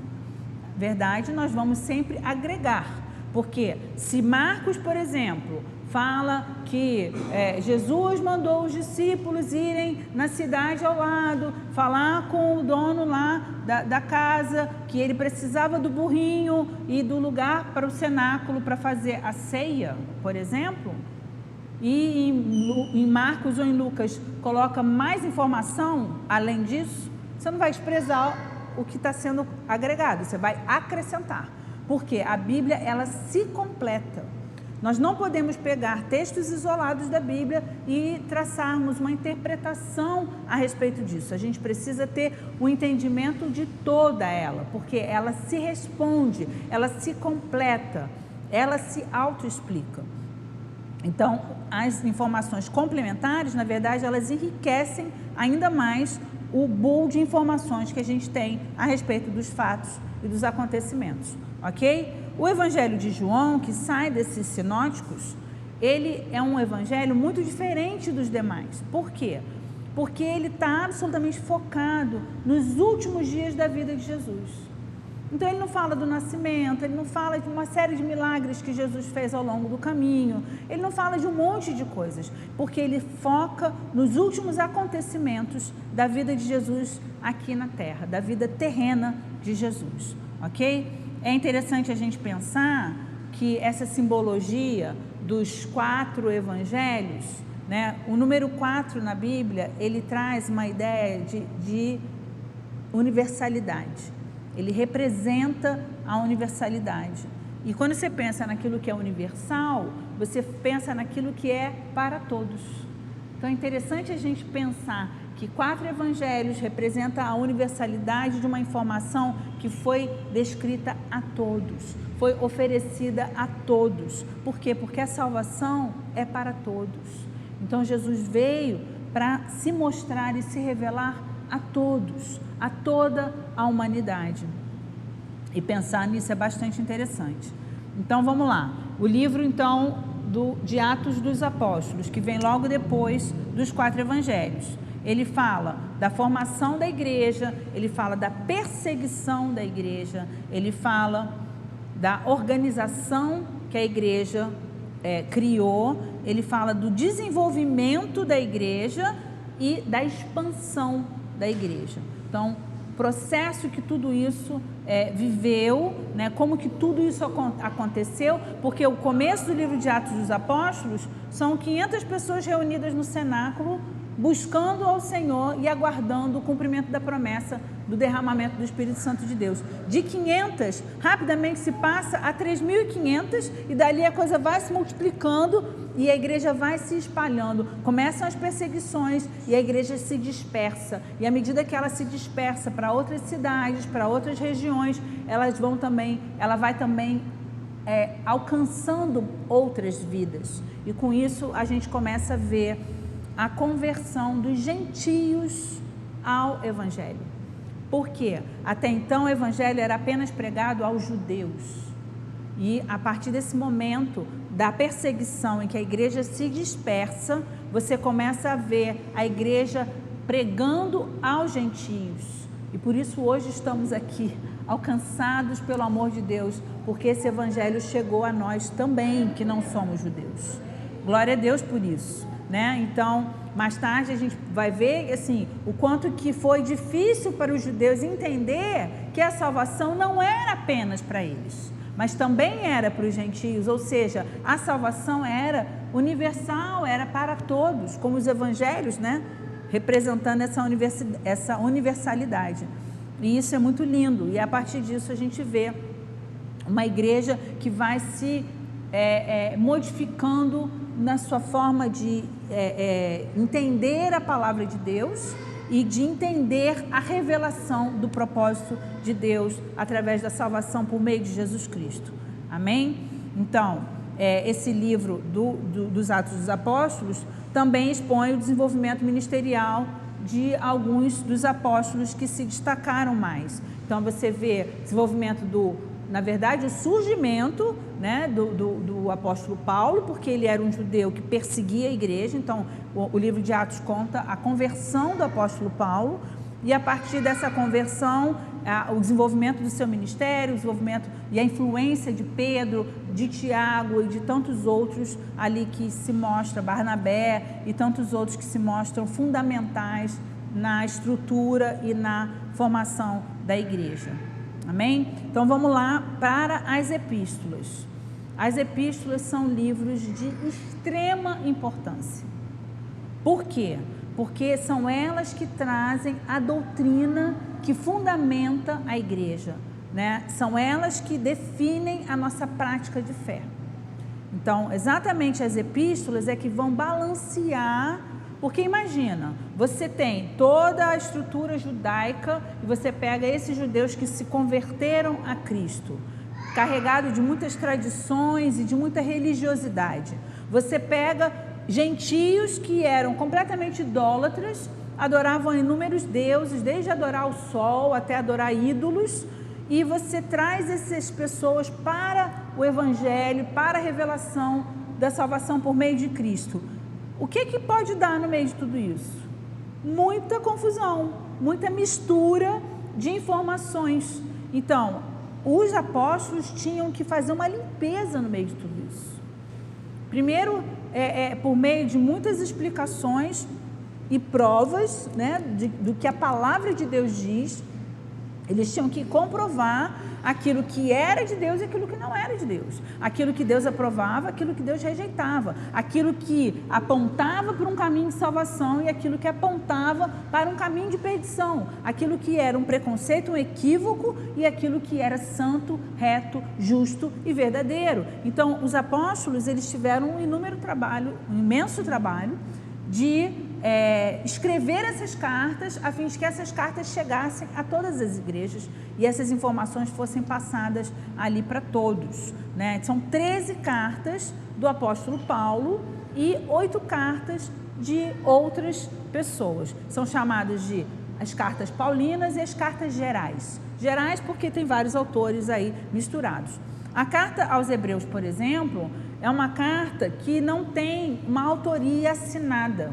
Verdade, nós vamos sempre agregar, porque se Marcos, por exemplo, fala que Jesus mandou os discípulos irem na cidade ao lado, falar com o dono lá da casa, que ele precisava do burrinho e do lugar para o cenáculo para fazer a ceia, por exemplo, e em Marcos ou em Lucas coloca mais informação além disso, você não vai desprezar o que está sendo agregado, você vai acrescentar, porque a Bíblia, ela se completa. Nós não podemos pegar textos isolados da Bíblia e traçarmos uma interpretação a respeito disso. A gente precisa ter o entendimento de toda ela, porque ela se responde, ela se completa, ela se autoexplica. Então, as informações complementares, na verdade, elas enriquecem ainda mais o bowl de informações que a gente tem a respeito dos fatos e dos acontecimentos, ok? O Evangelho de João, que sai desses sinóticos, ele é um evangelho muito diferente dos demais. Por quê? Porque ele está absolutamente focado nos últimos dias da vida de Jesus. Então ele não fala do nascimento, ele não fala de uma série de milagres que Jesus fez ao longo do caminho, ele não fala de um monte de coisas, porque ele foca nos últimos acontecimentos da vida de Jesus aqui na terra, da vida terrena de Jesus, ok? É interessante a gente pensar que essa simbologia dos 4 evangelhos, né, o número 4 na Bíblia, ele traz uma ideia de universalidade. Ele representa a universalidade. E quando você pensa naquilo que é universal, você pensa naquilo que é para todos. Então é interessante a gente pensar que 4 evangelhos representam a universalidade de uma informação que foi descrita a todos, foi oferecida a todos. Por quê? Porque a salvação é para todos. Então Jesus veio para se mostrar e se revelar a todos, a toda a humanidade. E pensar nisso é bastante interessante. Então vamos lá. O livro então de Atos dos Apóstolos, que vem logo depois dos 4 evangelhos. Ele fala da formação da igreja, ele fala da perseguição da igreja, ele fala da organização que a igreja criou, ele fala do desenvolvimento da igreja e da expansão da igreja. Então, o processo que tudo isso viveu, né, como que tudo isso aconteceu, porque o começo do livro de Atos dos Apóstolos são 500 pessoas reunidas no cenáculo, buscando ao Senhor e aguardando o cumprimento da promessa do derramamento do Espírito Santo de Deus. De 500, rapidamente se passa a 3.500 e dali a coisa vai se multiplicando e a igreja vai se espalhando. Começam as perseguições e a igreja se dispersa. E à medida que ela se dispersa para outras cidades, para outras regiões, ela vai também alcançando outras vidas. E com isso a gente começa a ver a conversão dos gentios ao evangelho. Por quê? Até então o evangelho era apenas pregado aos judeus. E a partir desse momento da perseguição em que a igreja se dispersa, você começa a ver a igreja pregando aos gentios. E por isso hoje estamos aqui, alcançados pelo amor de Deus, porque esse evangelho chegou a nós também, que não somos judeus. Glória a Deus por isso, né? Então, mais tarde a gente vai ver assim, o quanto que foi difícil para os judeus entender que a salvação não era apenas para eles, mas também era para os gentios, ou seja, a salvação era universal, era para todos, como os evangelhos, né? Representando essa universalidade. E isso é muito lindo, e a partir disso a gente vê uma igreja que vai se modificando na sua forma de entender a palavra de Deus e de entender a revelação do propósito de Deus através da salvação por meio de Jesus Cristo. Amém? Então, esse livro dos Atos dos Apóstolos também expõe o desenvolvimento ministerial de alguns dos apóstolos que se destacaram mais. Então, você vê desenvolvimento na verdade, o surgimento, né, do apóstolo Paulo, porque ele era um judeu que perseguia a igreja. Então, o livro de Atos conta a conversão do apóstolo Paulo, e a partir dessa conversão, o desenvolvimento do seu ministério, o desenvolvimento e a influência de Pedro, de Tiago e de tantos outros ali que se mostra, Barnabé e tantos outros que se mostram fundamentais na estrutura e na formação da igreja. Amém? Então vamos lá para as epístolas. As epístolas são livros de extrema importância. Por quê? Porque são elas que trazem a doutrina que fundamenta a igreja, né? São elas que definem a nossa prática de fé. Então, exatamente as epístolas é que vão balancear, porque imagina, você tem toda a estrutura judaica e você pega esses judeus que se converteram a Cristo, carregado de muitas tradições e de muita religiosidade. Você pega gentios que eram completamente idólatras, adoravam inúmeros deuses, desde adorar o sol até adorar ídolos, e você traz essas pessoas para o evangelho, para a revelação da salvação por meio de Cristo. O que pode dar no meio de tudo isso? Muita confusão, muita mistura de informações. Então, os apóstolos tinham que fazer uma limpeza no meio de tudo isso. Primeiro, por meio de muitas explicações e provas, né, do que a palavra de Deus diz. Eles tinham que comprovar aquilo que era de Deus e aquilo que não era de Deus, aquilo que Deus aprovava, aquilo que Deus rejeitava, aquilo que apontava para um caminho de salvação e aquilo que apontava para um caminho de perdição, aquilo que era um preconceito, um equívoco e aquilo que era santo, reto, justo e verdadeiro. Então, os apóstolos, eles tiveram um imenso trabalho de escrever essas cartas, a fim de que essas cartas chegassem a todas as igrejas e essas informações fossem passadas ali para todos, né? São 13 cartas do apóstolo Paulo e 8 cartas de outras pessoas. São chamadas de as cartas paulinas e as cartas gerais. Gerais porque tem vários autores aí misturados. A carta aos Hebreus, por exemplo, é uma carta que não tem uma autoria assinada,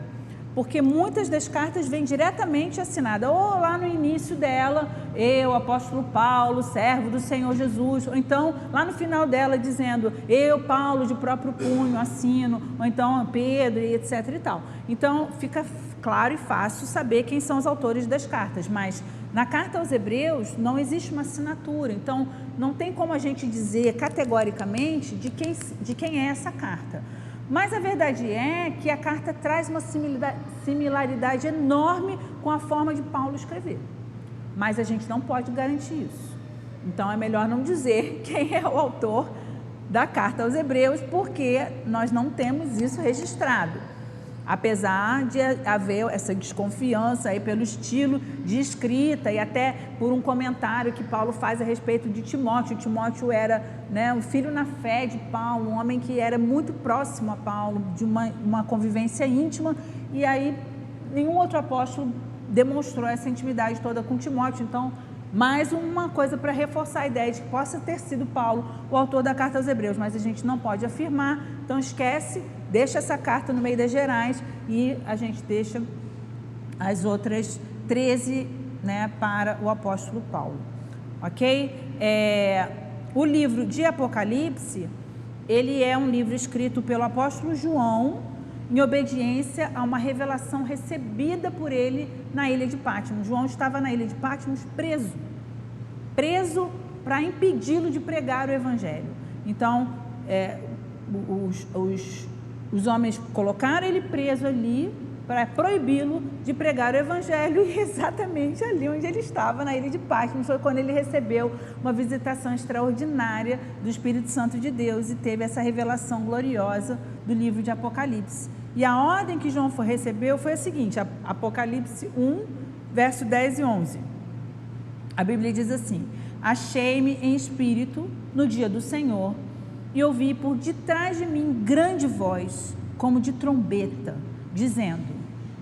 porque muitas das cartas vêm diretamente assinada, ou lá no início dela, eu, apóstolo Paulo, servo do Senhor Jesus, ou então lá no final dela dizendo, eu, Paulo, de próprio punho, assino, ou então Pedro, e etc e tal. Então fica claro e fácil saber quem são os autores das cartas, mas na carta aos Hebreus não existe uma assinatura, então não tem como a gente dizer categoricamente de quem é essa carta. Mas a verdade é que a carta traz uma similaridade enorme com a forma de Paulo escrever. Mas a gente não pode garantir isso. Então é melhor não dizer quem é o autor da carta aos Hebreus, porque nós não temos isso registrado. Apesar de haver essa desconfiança aí pelo estilo de escrita e até por um comentário que Paulo faz a respeito de Timóteo. Timóteo era, né, um filho na fé de Paulo, um homem que era muito próximo a Paulo, de uma convivência íntima, e aí nenhum outro apóstolo demonstrou essa intimidade toda com Timóteo. Então, mais uma coisa para reforçar a ideia de que possa ter sido Paulo o autor da carta aos Hebreus, mas a gente não pode afirmar, então esquece, deixa essa carta no meio das gerais e a gente deixa as outras 13, né, para o apóstolo Paulo, ok? O livro de Apocalipse, ele é um livro escrito pelo apóstolo João, em obediência a uma revelação recebida por ele na ilha de Patmos. João estava na ilha de Patmos preso para impedi-lo de pregar o evangelho. Então, os homens colocaram ele preso ali para proibi-lo de pregar o evangelho, e exatamente ali onde ele estava, na ilha de Patmos, foi quando ele recebeu uma visitação extraordinária do Espírito Santo de Deus e teve essa revelação gloriosa do livro de Apocalipse. E a ordem que João recebeu foi a seguinte, Apocalipse 1, verso 10 e 11. A Bíblia diz assim: achei-me em espírito no dia do Senhor e ouvi por detrás de mim grande voz, como de trombeta, dizendo: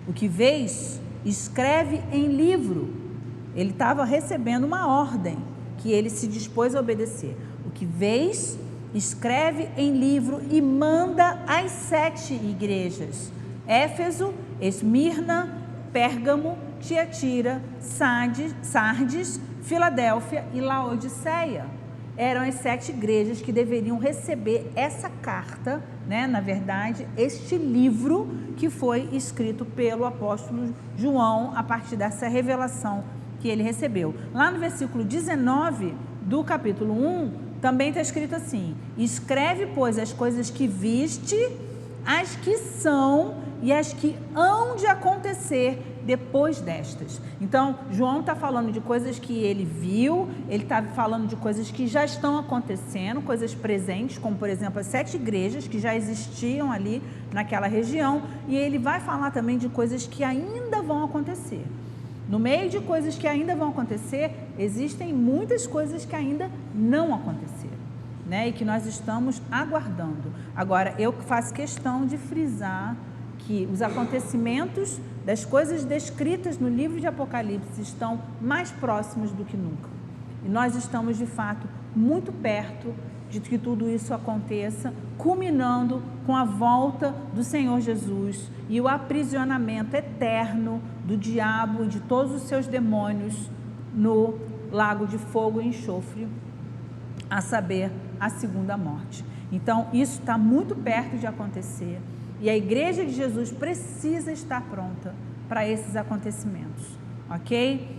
o que vês, escreve em livro. Ele estava recebendo uma ordem que ele se dispôs a obedecer. O que vês, escreve em livro e manda às 7 igrejas: Éfeso, Esmirna, Pérgamo, Tiatira, Sardes, Filadélfia e Laodiceia. Eram as 7 igrejas que deveriam receber essa carta, né? Na verdade, este livro que foi escrito pelo apóstolo João a partir dessa revelação que ele recebeu. Lá no versículo 19 do capítulo 1, também está escrito assim: escreve, pois, as coisas que viste, as que são e as que hão de acontecer depois destas. Então, João está falando de coisas que ele viu, ele está falando de coisas que já estão acontecendo, coisas presentes, como, por exemplo, as 7 igrejas que já existiam ali naquela região, e ele vai falar também de coisas que ainda vão acontecer. No meio de coisas que ainda vão acontecer, existem muitas coisas que ainda não aconteceram, né? E que nós estamos aguardando. Agora, eu faço questão de frisar que os acontecimentos das coisas descritas no livro de Apocalipse estão mais próximos do que nunca. E nós estamos, de fato, muito perto de que tudo isso aconteça, culminando com a volta do Senhor Jesus e o aprisionamento eterno do diabo e de todos os seus demônios no lago de fogo e enxofre, a saber, a segunda morte. Então, isso está muito perto de acontecer. E a Igreja de Jesus precisa estar pronta para esses acontecimentos, ok?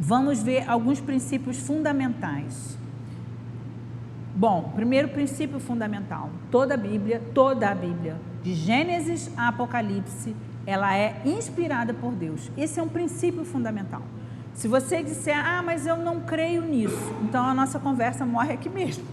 Vamos ver alguns princípios fundamentais. Bom, primeiro princípio fundamental: toda a Bíblia, de Gênesis a Apocalipse, ela é inspirada por Deus. Esse é um princípio fundamental. Se você disser, mas eu não creio nisso, então a nossa conversa morre aqui mesmo.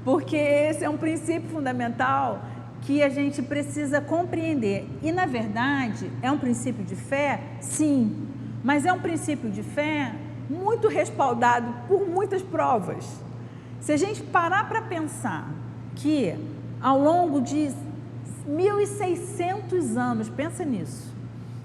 Porque esse é um princípio fundamental que a gente precisa compreender. E, na verdade, é um princípio de fé? Sim. Mas é um princípio de fé muito respaldado por muitas provas. Se a gente parar para pensar que, ao longo de 1.600 anos, pensa nisso,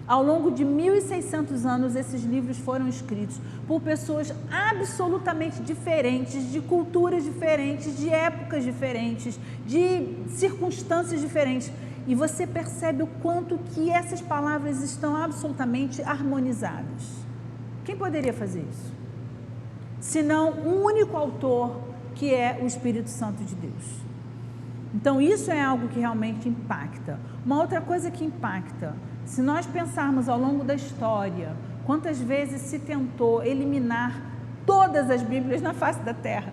ao longo de 1.600 anos, esses livros foram escritos por pessoas absolutamente diferentes, de culturas diferentes, de épocas diferentes, de circunstâncias diferentes. E você percebe o quanto que essas palavras estão absolutamente harmonizadas. Quem poderia fazer isso? Senão um único autor, que é o Espírito Santo de Deus. Então, isso é algo que realmente impacta. Uma outra coisa que impacta: se nós pensarmos ao longo da história, quantas vezes se tentou eliminar todas as Bíblias na face da Terra?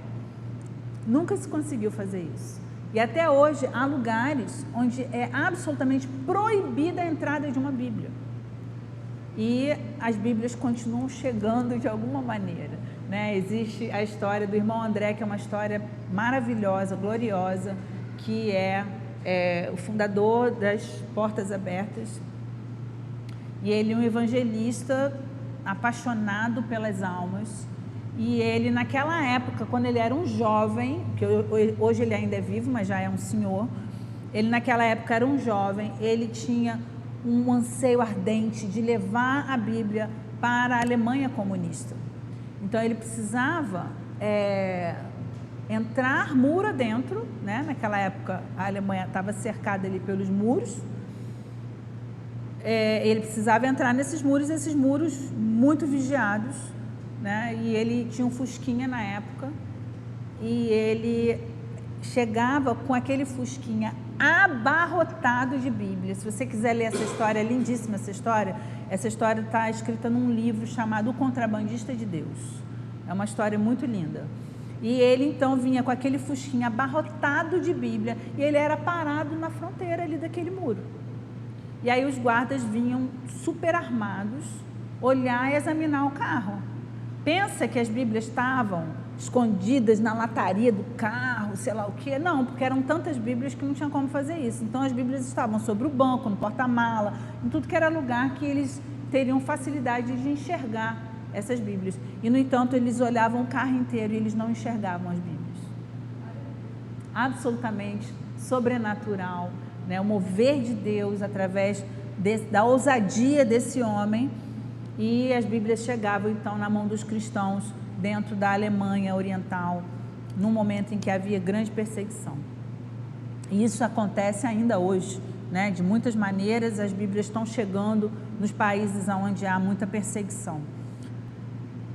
Nunca se conseguiu fazer isso. E até hoje há lugares onde é absolutamente proibida a entrada de uma Bíblia. E as Bíblias continuam chegando de alguma maneira. né? Existe a história do irmão André, que é uma história maravilhosa, gloriosa, que é o fundador das Portas Abertas. E ele é um evangelista apaixonado pelas almas. E ele, naquela época, quando ele era um jovem, que hoje ele ainda é vivo, mas já é um senhor, ele naquela época era um jovem, ele tinha um anseio ardente de levar a Bíblia para a Alemanha comunista. Então ele precisava entrar muro adentro, né? Naquela época a Alemanha estava cercada ali pelos muros. Ele precisava entrar nesses muros muito vigiados, né? E ele tinha um fusquinha na época, e ele chegava com aquele fusquinha abarrotado de Bíblia. Se você quiser ler essa história, é lindíssima essa história está escrita num livro chamado O Contrabandista de Deus. É uma história muito linda. E ele então vinha com aquele fusquinha abarrotado de Bíblia, e ele era parado na fronteira ali daquele muro. E aí os guardas vinham super armados olhar e examinar o carro. Pensa que as Bíblias estavam escondidas na lataria do carro, sei lá o quê? Não, porque eram tantas Bíblias que não tinha como fazer isso. Então as Bíblias estavam sobre o banco, no porta-mala, em tudo que era lugar que eles teriam facilidade de enxergar essas Bíblias. E, no entanto, eles olhavam o carro inteiro e eles não enxergavam as Bíblias. Absolutamente sobrenatural, né? O mover de Deus através da ousadia desse homem. E as Bíblias chegavam então na mão dos cristãos dentro da Alemanha Oriental, num momento em que havia grande perseguição. E isso acontece ainda hoje, né? De muitas maneiras as Bíblias estão chegando nos países onde há muita perseguição.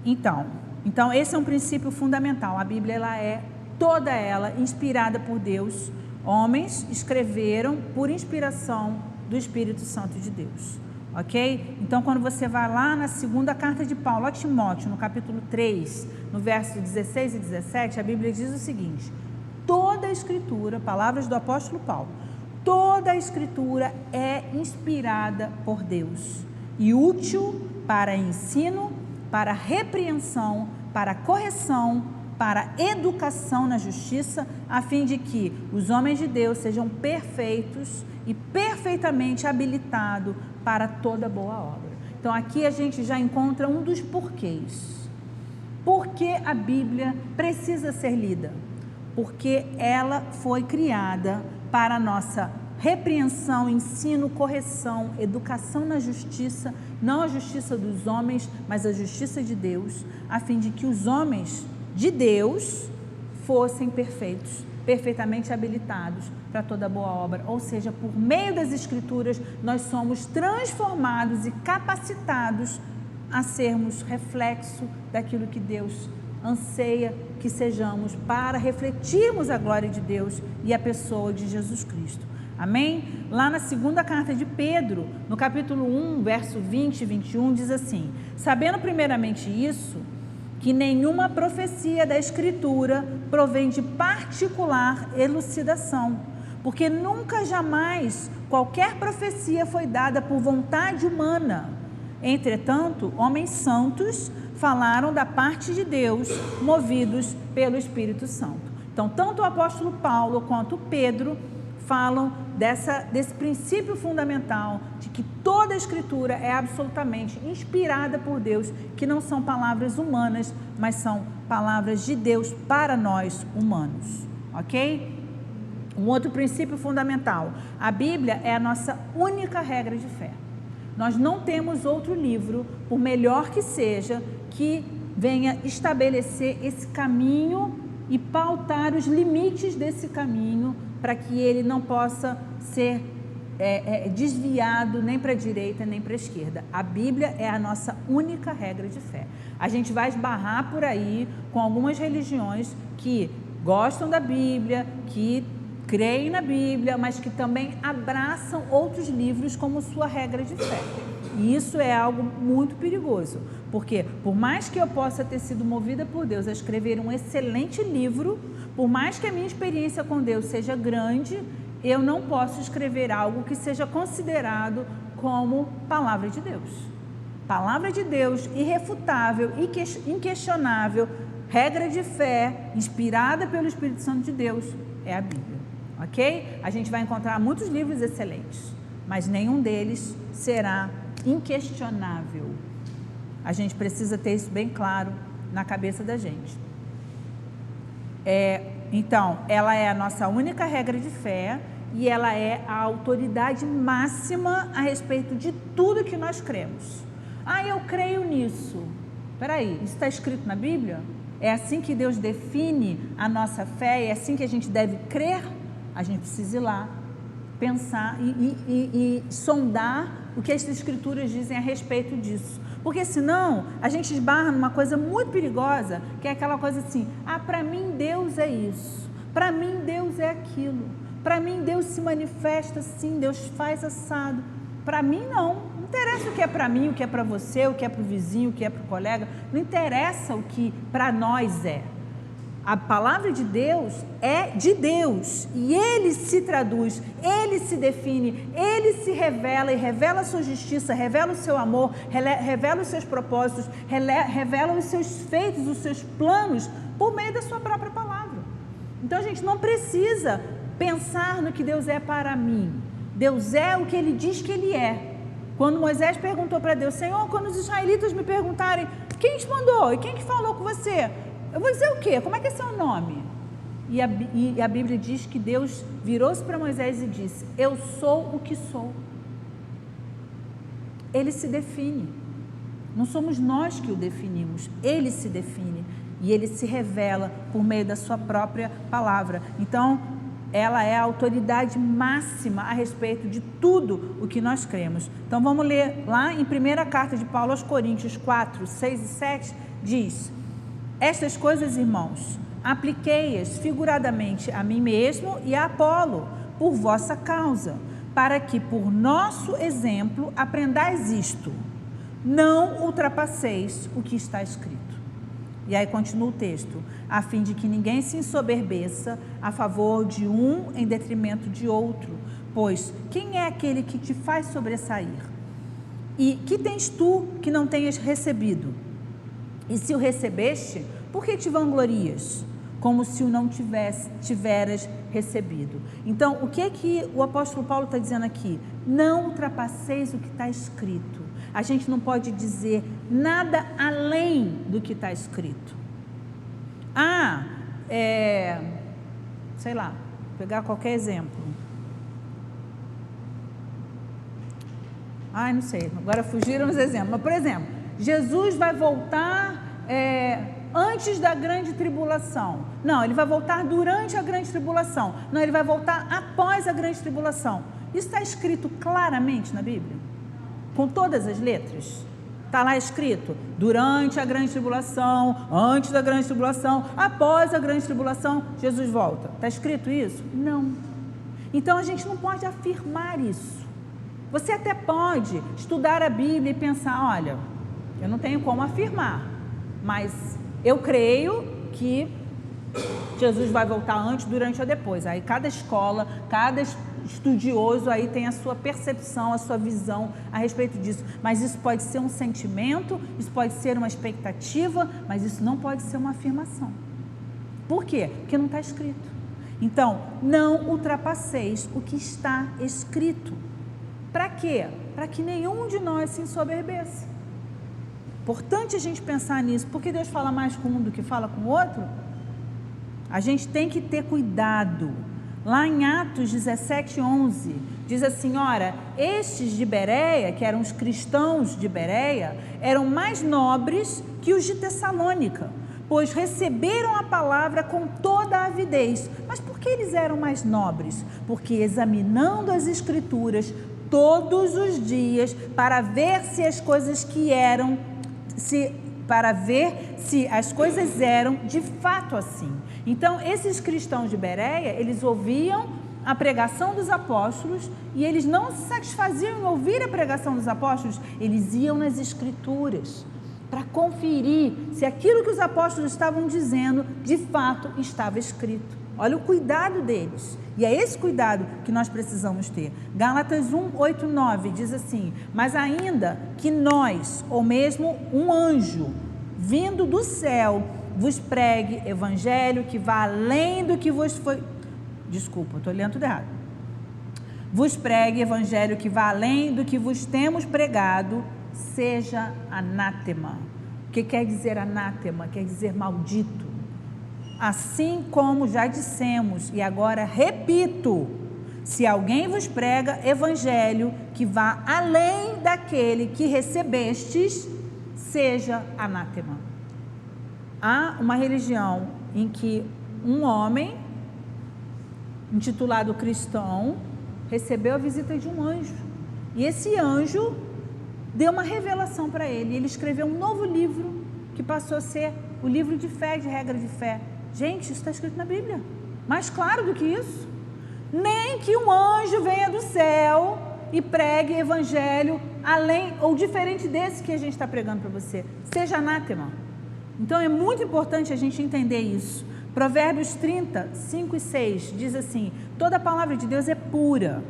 Então esse é um princípio fundamental. A Bíblia toda ela inspirada por Deus. Homens escreveram por inspiração do Espírito Santo de Deus. Ok? Então, quando você vai lá na segunda carta de Paulo a Timóteo, no capítulo 3, no verso 16 e 17, a Bíblia diz o seguinte: toda a Escritura, palavras do apóstolo Paulo, toda a Escritura é inspirada por Deus e útil para ensino, para repreensão, para correção, para educação na justiça, a fim de que os homens de Deus sejam perfeitos e perfeitamente habilitados para toda boa obra. Então aqui a gente já encontra um dos porquês. Por que a Bíblia precisa ser lida? Porque ela foi criada para a nossa repreensão, ensino, correção, educação na justiça, não a justiça dos homens, mas a justiça de Deus, a fim de que os homens de Deus fossem perfeitos, perfeitamente habilitados para toda boa obra. Ou seja, por meio das Escrituras, nós somos transformados e capacitados a sermos reflexo daquilo que Deus anseia que sejamos, para refletirmos a glória de Deus e a pessoa de Jesus Cristo. Amém? Lá na segunda carta de Pedro, no capítulo 1, verso 20 e 21, diz assim: sabendo primeiramente isso, que nenhuma profecia da Escritura provém de particular elucidação, porque nunca jamais qualquer profecia foi dada por vontade humana. Entretanto, homens santos falaram da parte de Deus, movidos pelo Espírito Santo. Então, tanto o apóstolo Paulo quanto Pedro falam desse princípio fundamental de que toda a Escritura é absolutamente inspirada por Deus, que não são palavras humanas, mas são palavras de Deus para nós humanos, ok? Um outro princípio fundamental: a Bíblia é a nossa única regra de fé. Nós não temos outro livro, por melhor que seja, que venha estabelecer esse caminho e pautar os limites desse caminho, para que ele não possa ser desviado nem para a direita nem para a esquerda. A Bíblia é a nossa única regra de fé. A gente vai esbarrar por aí com algumas religiões que gostam da Bíblia, que creem na Bíblia, mas que também abraçam outros livros como sua regra de fé. E isso é algo muito perigoso, porque por mais que eu possa ter sido movida por Deus a escrever um excelente livro, por mais que a minha experiência com Deus seja grande, eu não posso escrever algo que seja considerado como palavra de Deus. palavra de Deus, irrefutável, inquestionável, regra de fé, inspirada pelo Espírito Santo de Deus, é a Bíblia, ok? A gente vai encontrar muitos livros excelentes, mas nenhum deles será inquestionável. A gente precisa ter isso bem claro na cabeça da gente. Então, ela é a nossa única regra de fé e ela é a autoridade máxima a respeito de tudo que nós cremos. Ah, eu creio nisso. Espera aí, isso está escrito na Bíblia? É assim que Deus define a nossa fé? É assim que a gente deve crer? A gente precisa ir lá, pensar e sondar o que as Escrituras dizem a respeito disso. Porque senão a gente esbarra numa coisa muito perigosa, que é aquela coisa assim: ah, para mim Deus é isso, para mim Deus é aquilo, para mim Deus se manifesta assim, Deus faz assado. Para mim não interessa o que é para mim, o que é para você, o que é para o vizinho, o que é para o colega, não interessa o que para nós é. A palavra de Deus é de Deus e Ele se traduz, Ele se define, Ele se revela e revela a sua justiça, revela o seu amor, revela os seus propósitos, revela os seus feitos, os seus planos por meio da sua própria palavra. Então a gente não precisa pensar no que Deus é para mim. Deus é o que Ele diz que Ele é. Quando Moisés perguntou para Deus: Senhor, quando os israelitas me perguntarem quem te mandou e quem que falou com você, eu vou dizer o quê? Como é que é seu nome? E a Bíblia diz que Deus virou-se para Moisés e disse: eu sou o que sou. Ele se define. Não somos nós que o definimos. Ele se define. E Ele se revela por meio da sua própria palavra. Então, ela é a autoridade máxima a respeito de tudo o que nós cremos. Então vamos ler lá em 1ª carta de Paulo aos Coríntios 4, 6 e 7, diz: estas coisas, irmãos, apliquei-as figuradamente a mim mesmo e a Apolo, por vossa causa, para que por nosso exemplo aprendais isto: não ultrapasseis o que está escrito. E aí continua o texto: a fim de que ninguém se ensoberbeça a favor de um em detrimento de outro, pois quem é aquele que te faz sobressair? E que tens tu que não tenhas recebido? E se o recebeste, por que te vanglorias? Como se o não tiveras recebido. Então, o que é que o apóstolo Paulo está dizendo aqui? Não ultrapasseis o que está escrito. A gente não pode dizer nada além do que está escrito. Sei lá, vou pegar qualquer exemplo. Não sei, agora fugiram os exemplos. Mas, por exemplo, Jesus vai voltar antes da grande tribulação. Não, Ele vai voltar durante a grande tribulação. Não, Ele vai voltar após a grande tribulação. Isso está escrito claramente na Bíblia? Com todas as letras? Está lá escrito: durante a grande tribulação, antes da grande tribulação, após a grande tribulação, Jesus volta. Está escrito isso? Não. Então a gente não pode afirmar isso. Você até pode estudar a Bíblia e pensar: olha, eu não tenho como afirmar, mas eu creio que Jesus vai voltar antes, durante ou depois. Aí cada escola, cada estudioso aí tem a sua percepção, a sua visão a respeito disso. Mas isso pode ser um sentimento, isso pode ser uma expectativa, mas isso não pode ser uma afirmação. Por quê? Porque não está escrito. Então, não ultrapasseis o que está escrito. Para quê? Para que nenhum de nós se ensoberbeça. Importante a gente pensar nisso. Porque Deus fala mais com um do que fala com o outro? A gente tem que ter cuidado. Lá em Atos 17:11, diz assim: ora, estes de Bereia, que eram os cristãos de Bereia, eram mais nobres que os de Tessalônica, pois receberam a palavra com toda a avidez. Mas por que eles eram mais nobres? Porque examinando as Escrituras todos os dias, para ver se as coisas as coisas eram de fato assim. Então, esses cristãos de Bereia, eles ouviam a pregação dos apóstolos e eles não se satisfaziam em ouvir a pregação dos apóstolos, eles iam nas Escrituras para conferir se aquilo que os apóstolos estavam dizendo, de fato, estava escrito. Olha o cuidado deles. E é esse cuidado que nós precisamos ter. Gálatas 1:8-9 diz assim: mas ainda que nós, ou mesmo um anjo, vindo do céu, vos pregue evangelho que vá além do que vos foi... Desculpa, estou lendo tudo errado. Vos pregue evangelho que vá além do que vos temos pregado, seja anátema. O que quer dizer anátema? Quer dizer maldito. Assim como já dissemos, e agora repito, se alguém vos prega evangelho que vá além daquele que recebestes, seja anátema. Há uma religião em que um homem, intitulado cristão, recebeu a visita de um anjo. E esse anjo deu uma revelação para ele. Ele escreveu um novo livro que passou a ser o livro de fé, de regra de fé. Gente, isso está escrito na Bíblia. Mais claro do que isso. Nem que um anjo venha do céu e pregue evangelho além ou diferente desse que a gente está pregando para você. Seja anátema. Então é muito importante a gente entender isso. Provérbios 30, 5 e 6 diz assim: toda a palavra de Deus é pura.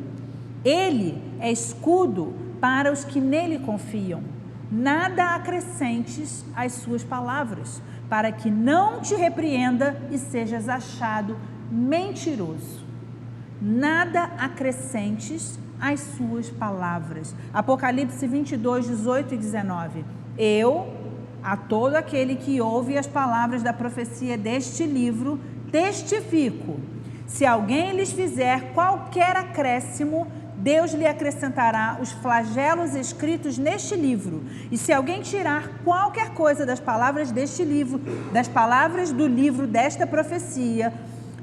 Ele é escudo para os que nele confiam. Nada acrescentes às suas palavras, para que não te repreenda e sejas achado mentiroso. Nada acrescentes às suas palavras. Apocalipse 22, 18 e 19. Eu, a todo aquele que ouve as palavras da profecia deste livro, testifico: se alguém lhes fizer qualquer acréscimo, Deus lhe acrescentará os flagelos escritos neste livro. E se alguém tirar qualquer coisa das palavras deste livro, das palavras do livro desta profecia,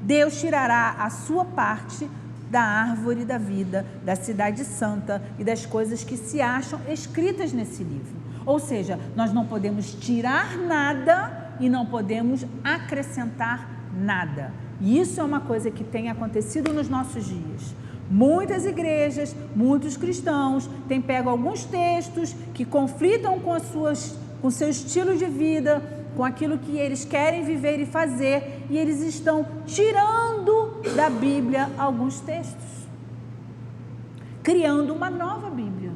Deus tirará a sua parte da árvore da vida, da cidade santa e das coisas que se acham escritas nesse livro. Ou seja, nós não podemos tirar nada e não podemos acrescentar nada. E isso é uma coisa que tem acontecido nos nossos dias. Muitas igrejas, muitos cristãos têm pego alguns textos que conflitam com seu estilo de vida, com aquilo que eles querem viver e fazer, e eles estão tirando da Bíblia alguns textos, criando uma nova Bíblia.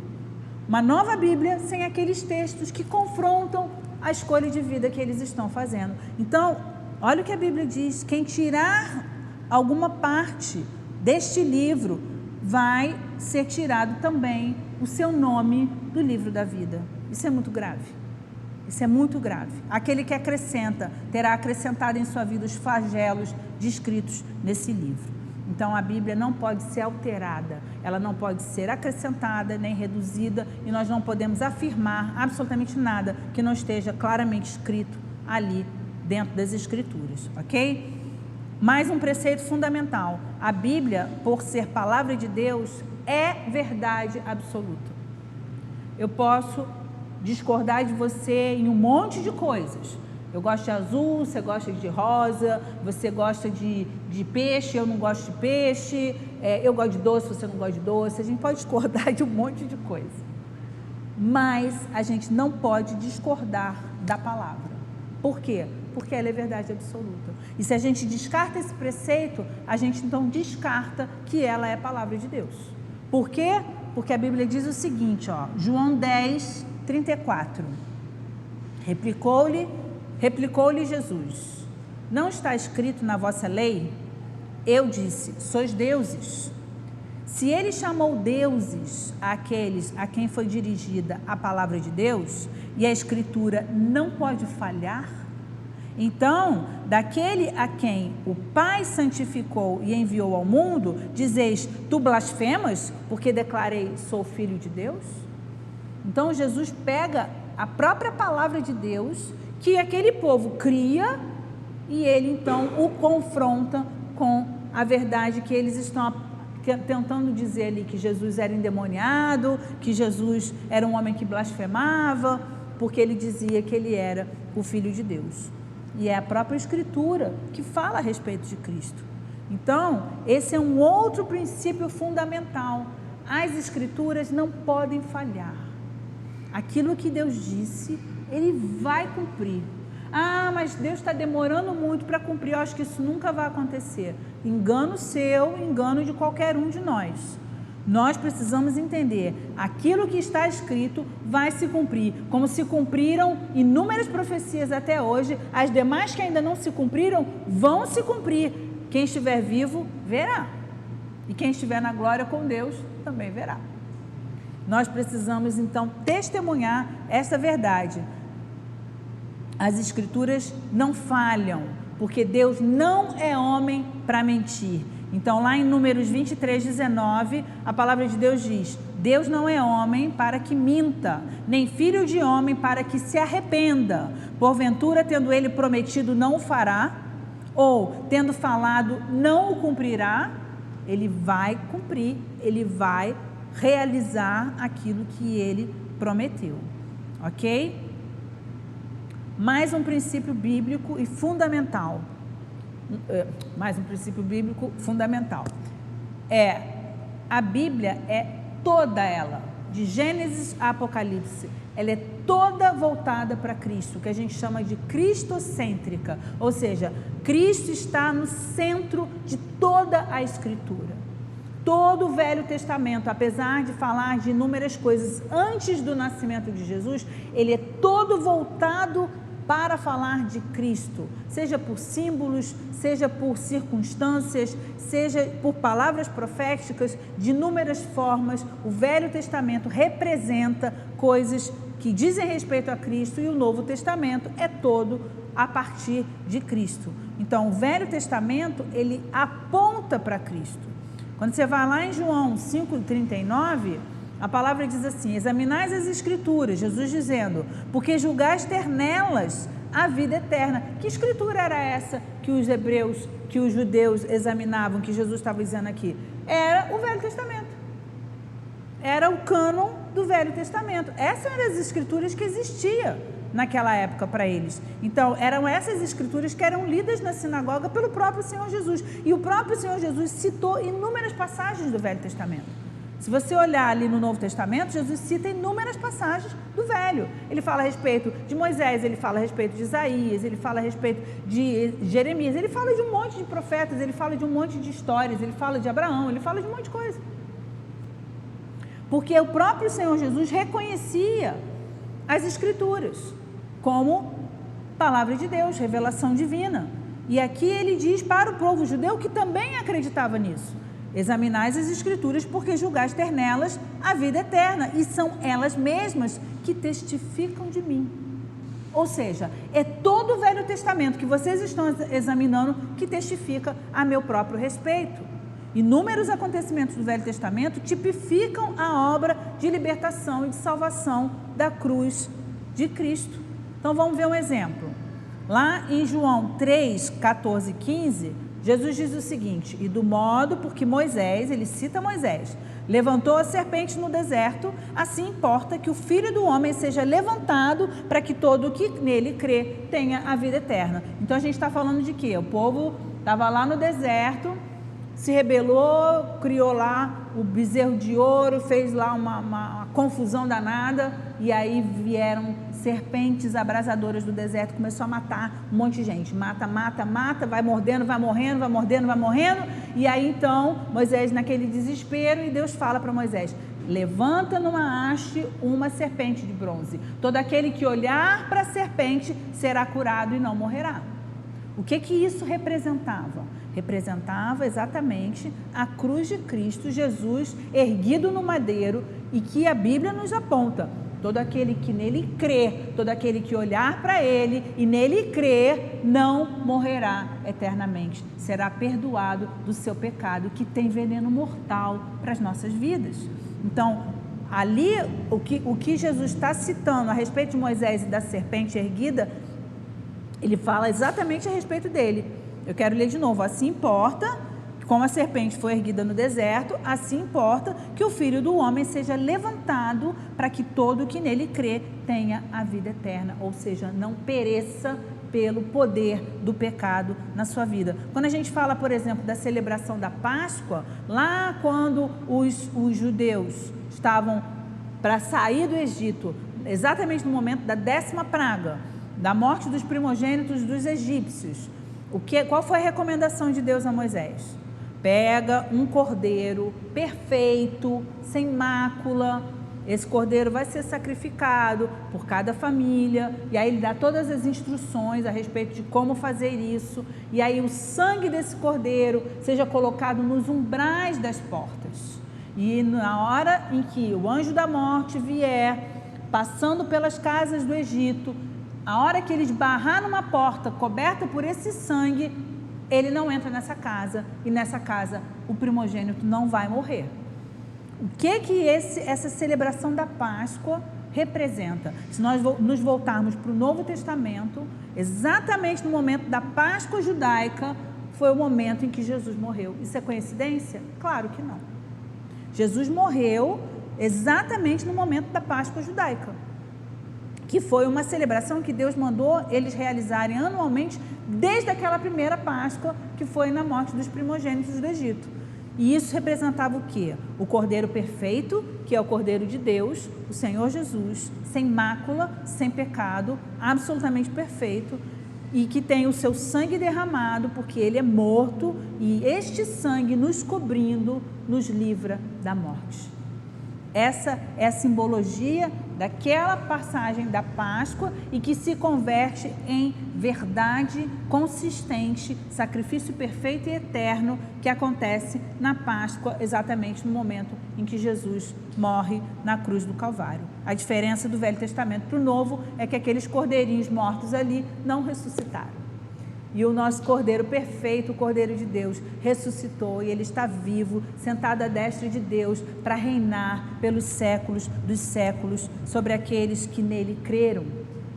Uma nova Bíblia sem aqueles textos que confrontam a escolha de vida que eles estão fazendo. Então, olha o que a Bíblia diz: quem tirar alguma parte deste livro, vai ser tirado também o seu nome do livro da vida. Isso é muito grave. Isso é muito grave. Aquele que acrescenta, terá acrescentado em sua vida os flagelos descritos nesse livro. Então a Bíblia não pode ser alterada, ela não pode ser acrescentada nem reduzida, e nós não podemos afirmar absolutamente nada que não esteja claramente escrito ali dentro das Escrituras, ok? Mais um preceito fundamental: a Bíblia, por ser palavra de Deus, é verdade absoluta. Eu posso discordar de você em um monte de coisas. Eu gosto de azul, você gosta de rosa, você gosta de peixe, eu não gosto de peixe, eu gosto de doce, você não gosta de doce. A gente pode discordar de um monte de coisa, mas a gente não pode discordar da palavra. Por quê? Porque ela é verdade absoluta. E se a gente descarta esse preceito, a gente então descarta que ela é a palavra de Deus. Por quê? Porque a Bíblia diz o seguinte, João 10, 34. Replicou-lhe Jesus: não está escrito na vossa lei? Eu disse: sois deuses. Se ele chamou deuses àqueles a quem foi dirigida a palavra de Deus, e a Escritura não pode falhar, então, daquele a quem o Pai santificou e enviou ao mundo, dizeis: tu blasfemas, porque declarei sou filho de Deus? Então Jesus pega a própria palavra de Deus, que aquele povo cria, e ele então o confronta com a verdade que eles estão tentando dizer ali, que Jesus era endemoniado, que Jesus era um homem que blasfemava, porque ele dizia que ele era o Filho de Deus. E é a própria Escritura que fala a respeito de Cristo. Então, esse é um outro princípio fundamental. As Escrituras não podem falhar. Aquilo que Deus disse, Ele vai cumprir. Ah, mas Deus está demorando muito para cumprir. Eu acho que isso nunca vai acontecer. Engano seu, engano de qualquer um de nós. Nós precisamos entender, aquilo que está escrito vai se cumprir, como se cumpriram inúmeras profecias até hoje, as demais que ainda não se cumpriram vão se cumprir. Quem estiver vivo, verá. E quem estiver na glória com Deus, também verá. Nós precisamos então testemunhar essa verdade. As Escrituras não falham, porque Deus não é homem para mentir. Então, lá em Números 23:19, a palavra de Deus diz: Deus não é homem para que minta, nem filho de homem para que se arrependa. Porventura, tendo ele prometido, não o fará, ou tendo falado, não o cumprirá. Ele vai cumprir, ele vai realizar aquilo que ele prometeu. Ok? Mais um princípio bíblico e fundamental. A Bíblia é toda ela, de Gênesis a Apocalipse, ela é toda voltada para Cristo, que a gente chama de cristocêntrica, ou seja, Cristo está no centro de toda a Escritura. Todo o Velho Testamento, apesar de falar de inúmeras coisas antes do nascimento de Jesus, ele é todo voltado para falar de Cristo, seja por símbolos, seja por circunstâncias, seja por palavras proféticas, de inúmeras formas. O Velho Testamento representa coisas que dizem respeito a Cristo e o Novo Testamento é todo a partir de Cristo. Então, o Velho Testamento, ele aponta para Cristo. Quando você vai lá em João 5,39, a palavra diz assim: examinais as Escrituras, Jesus dizendo, porque julgais ter nelas a vida eterna. Que escritura era essa que os hebreus, que os judeus examinavam, que Jesus estava dizendo aqui? Era o Velho Testamento. Era o cânon do Velho Testamento. Essas eram as escrituras que existiam naquela época para eles. Então, eram essas escrituras que eram lidas na sinagoga pelo próprio Senhor Jesus. E o próprio Senhor Jesus citou inúmeras passagens do Velho Testamento. Se você olhar ali no Novo Testamento, Jesus cita inúmeras passagens do Velho. Ele fala a respeito de Moisés, ele fala a respeito de Isaías, ele fala a respeito de Jeremias, ele fala de um monte de profetas, ele fala de um monte de histórias, ele fala de Abraão, ele fala de um monte de coisa. Porque o próprio Senhor Jesus reconhecia as Escrituras como palavra de Deus, revelação divina. E aqui ele diz para o povo judeu que também acreditava nisso: examinais as Escrituras, porque julgais ter nelas a vida eterna, e são elas mesmas que testificam de mim. Ou seja, é todo o Velho Testamento que vocês estão examinando que testifica a meu próprio respeito. Inúmeros acontecimentos do Velho Testamento tipificam a obra de libertação e de salvação da cruz de Cristo. Então vamos ver um exemplo. Lá em João 3, 14 e 15, Jesus diz o seguinte: e do modo porque Moisés, ele cita Moisés, levantou a serpente no deserto, assim importa que o Filho do Homem seja levantado, para que todo o que nele crê tenha a vida eterna. Então a gente está falando de quê? O povo estava lá no deserto, se rebelou, criou lá o bezerro de ouro, fez lá uma confusão danada, e aí vieram serpentes abrasadoras do deserto, começou a matar um monte de gente, mata, vai mordendo, vai morrendo, e aí então Moisés naquele desespero, e Deus fala para Moisés: levanta numa haste uma serpente de bronze, todo aquele que olhar para a serpente será curado e não morrerá. O que isso representava? Representava exatamente a cruz de Cristo, Jesus erguido no madeiro, e que a Bíblia nos aponta: todo aquele que nele crê, todo aquele que olhar para ele e nele crer, não morrerá eternamente, será perdoado do seu pecado, que tem veneno mortal para as nossas vidas. Então, ali, o que Jesus está citando a respeito de Moisés e da serpente erguida, ele fala exatamente a respeito dele. Eu quero ler de novo: assim importa, como a serpente foi erguida no deserto, assim importa que o Filho do Homem seja levantado, para que todo que nele crê tenha a vida eterna, ou seja, não pereça pelo poder do pecado na sua vida. Quando a gente fala, por exemplo, da celebração da Páscoa, lá quando os judeus estavam para sair do Egito, exatamente no momento da 10ª praga, da morte dos primogênitos dos egípcios, qual foi a recomendação de Deus a Moisés? Pega um cordeiro perfeito, sem mácula. Esse cordeiro vai ser sacrificado por cada família, e aí ele dá todas as instruções a respeito de como fazer isso, e aí o sangue desse cordeiro seja colocado nos umbrais das portas, e na hora em que o anjo da morte vier, passando pelas casas do Egito, a hora que ele esbarrar numa porta coberta por esse sangue, ele não entra nessa casa, e nessa casa o primogênito não vai morrer. O que essa celebração da Páscoa representa? Se nós nos voltarmos para o Novo Testamento, exatamente no momento da Páscoa judaica, foi o momento em que Jesus morreu. Isso é coincidência? Claro que não. Jesus morreu exatamente no momento da Páscoa judaica, que foi uma celebração que Deus mandou eles realizarem anualmente, desde aquela primeira Páscoa, que foi na morte dos primogênitos do Egito. E isso representava o quê? O Cordeiro perfeito, que é o Cordeiro de Deus, o Senhor Jesus, sem mácula, sem pecado, absolutamente perfeito, e que tem o seu sangue derramado, porque ele é morto, e este sangue nos cobrindo, nos livra da morte. Essa é a simbologia daquela passagem da Páscoa, e que se converte em verdade consistente, sacrifício perfeito e eterno, que acontece na Páscoa, exatamente no momento em que Jesus morre na cruz do Calvário. A diferença do Velho Testamento para o Novo é que aqueles cordeirinhos mortos ali não ressuscitaram. E o nosso Cordeiro perfeito, o Cordeiro de Deus, ressuscitou, e ele está vivo, sentado à destra de Deus, para reinar pelos séculos dos séculos sobre aqueles que nele creram.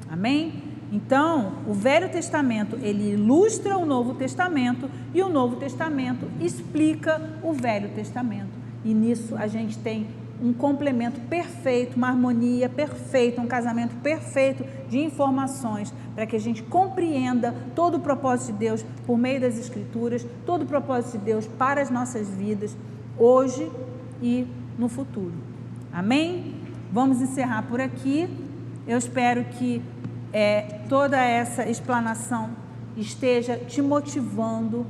Amém? Então, o Velho Testamento, ele ilustra o Novo Testamento, e o Novo Testamento explica o Velho Testamento. E nisso a gente tem um complemento perfeito, uma harmonia perfeita, um casamento perfeito de informações, para que a gente compreenda todo o propósito de Deus por meio das Escrituras, todo o propósito de Deus para as nossas vidas, hoje e no futuro. Amém? Vamos encerrar por aqui. Eu espero que toda essa explanação esteja te motivando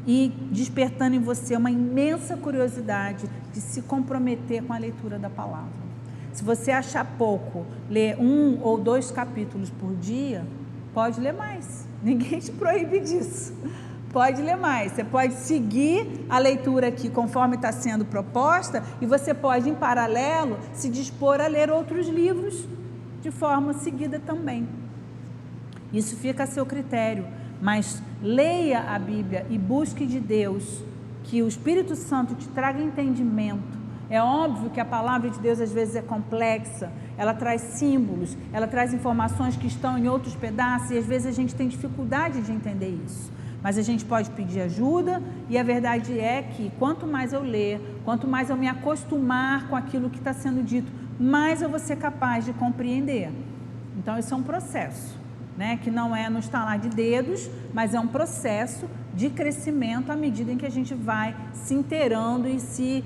e despertando em você uma imensa curiosidade de se comprometer com a leitura da palavra. Se você achar pouco, ler 1 ou 2 capítulos por dia, pode ler mais. Ninguém te proíbe disso. Pode ler mais. Você pode seguir a leitura aqui conforme está sendo proposta, e você pode, em paralelo, se dispor a ler outros livros de forma seguida também. Isso fica a seu critério. Mas leia a Bíblia e busque de Deus, que o Espírito Santo te traga entendimento. É óbvio que a palavra de Deus às vezes é complexa, ela traz símbolos, ela traz informações que estão em outros pedaços, e às vezes a gente tem dificuldade de entender isso. Mas a gente pode pedir ajuda, e a verdade é que quanto mais eu ler, quanto mais eu me acostumar com aquilo que está sendo dito, mais eu vou ser capaz de compreender. Então isso é um processo, que não é no estalar de dedos, mas é um processo de crescimento à medida em que a gente vai se inteirando e se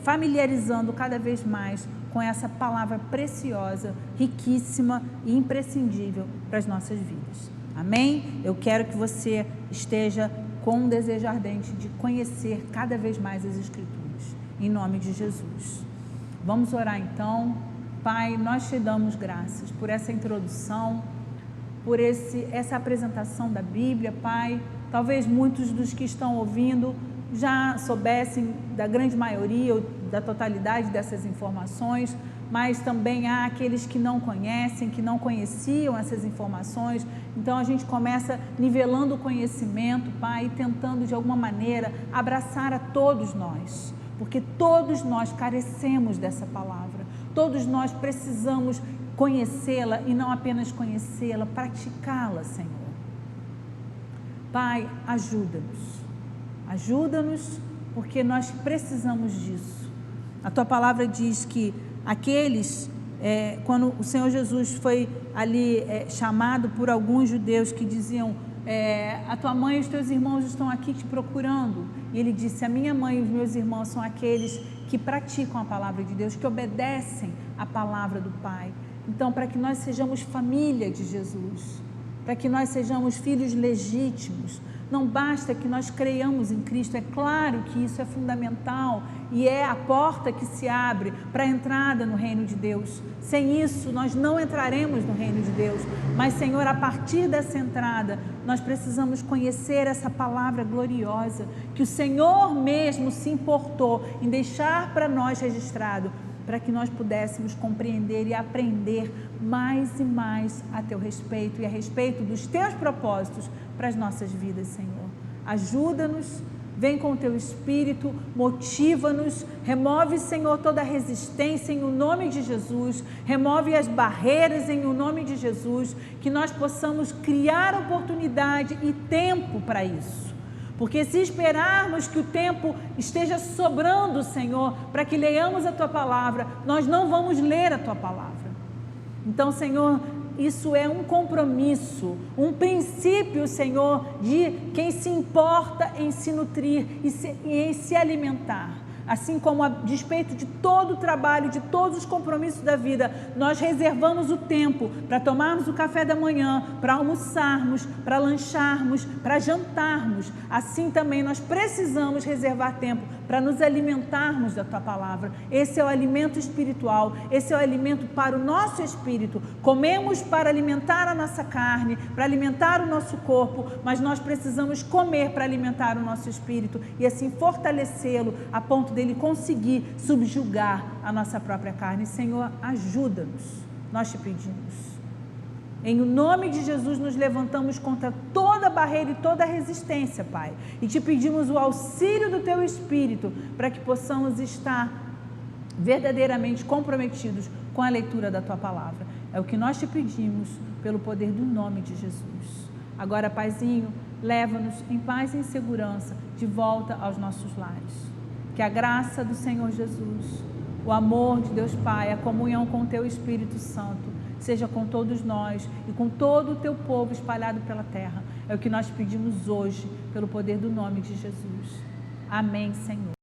familiarizando cada vez mais com essa palavra preciosa, riquíssima e imprescindível para as nossas vidas. Amém? Eu quero que você esteja com um desejo ardente de conhecer cada vez mais as Escrituras, em nome de Jesus. Vamos orar então. Pai, nós te damos graças por essa introdução, por essa apresentação da Bíblia, Pai. Talvez muitos dos que estão ouvindo já soubessem da grande maioria ou da totalidade dessas informações, mas também há aqueles que não conhecem, que não conheciam essas informações. Então a gente começa nivelando o conhecimento, Pai, e tentando de alguma maneira abraçar a todos nós, porque todos nós carecemos dessa palavra, todos nós precisamos conhecê-la, e não apenas conhecê-la, praticá-la, Senhor. Pai, ajuda-nos, porque nós precisamos disso. A Tua palavra diz que aqueles, quando o Senhor Jesus foi ali chamado por alguns judeus que diziam, a tua mãe e os teus irmãos estão aqui te procurando, e ele disse, a minha mãe e os meus irmãos são aqueles que praticam a palavra de Deus, que obedecem a palavra do Pai. Então, para que nós sejamos família de Jesus, para que nós sejamos filhos legítimos. Não basta que nós creiamos em Cristo, é claro que isso é fundamental e é a porta que se abre para a entrada no reino de Deus. Sem isso, nós não entraremos no reino de Deus. Mas, Senhor, a partir dessa entrada, nós precisamos conhecer essa palavra gloriosa que o Senhor mesmo se importou em deixar para nós registrado, para que nós pudéssemos compreender e aprender mais e mais a teu respeito e a respeito dos teus propósitos para as nossas vidas, Senhor. Ajuda-nos, vem com o teu Espírito, motiva-nos, remove, Senhor, toda a resistência em o nome de Jesus, remove as barreiras em o nome de Jesus, que nós possamos criar oportunidade e tempo para isso. Porque se esperarmos que o tempo esteja sobrando, Senhor, para que leiamos a Tua Palavra, nós não vamos ler a Tua Palavra. Então, Senhor, isso é um compromisso, um princípio, Senhor, de quem se importa em se nutrir e em se alimentar. Assim como a despeito de todo o trabalho, de todos os compromissos da vida, nós reservamos o tempo para tomarmos o café da manhã, para almoçarmos, para lancharmos, para jantarmos. Assim também nós precisamos reservar tempo para nos alimentarmos da Tua Palavra. Esse é o alimento espiritual, esse é o alimento para o nosso espírito. Comemos para alimentar a nossa carne, para alimentar o nosso corpo, mas nós precisamos comer para alimentar o nosso espírito e assim fortalecê-lo a ponto dele conseguir subjugar a nossa própria carne. Senhor, ajuda-nos, nós te pedimos. Em nome de Jesus nos levantamos contra toda barreira e toda resistência, Pai, e te pedimos o auxílio do Teu Espírito para que possamos estar verdadeiramente comprometidos com a leitura da Tua Palavra. É o que nós te pedimos pelo poder do nome de Jesus. Agora, Paizinho, leva-nos em paz e em segurança de volta aos nossos lares. Que a graça do Senhor Jesus, o amor de Deus Pai, a comunhão com o Teu Espírito Santo, seja com todos nós e com todo o Teu povo espalhado pela terra. É o que nós pedimos hoje, pelo poder do nome de Jesus. Amém, Senhor.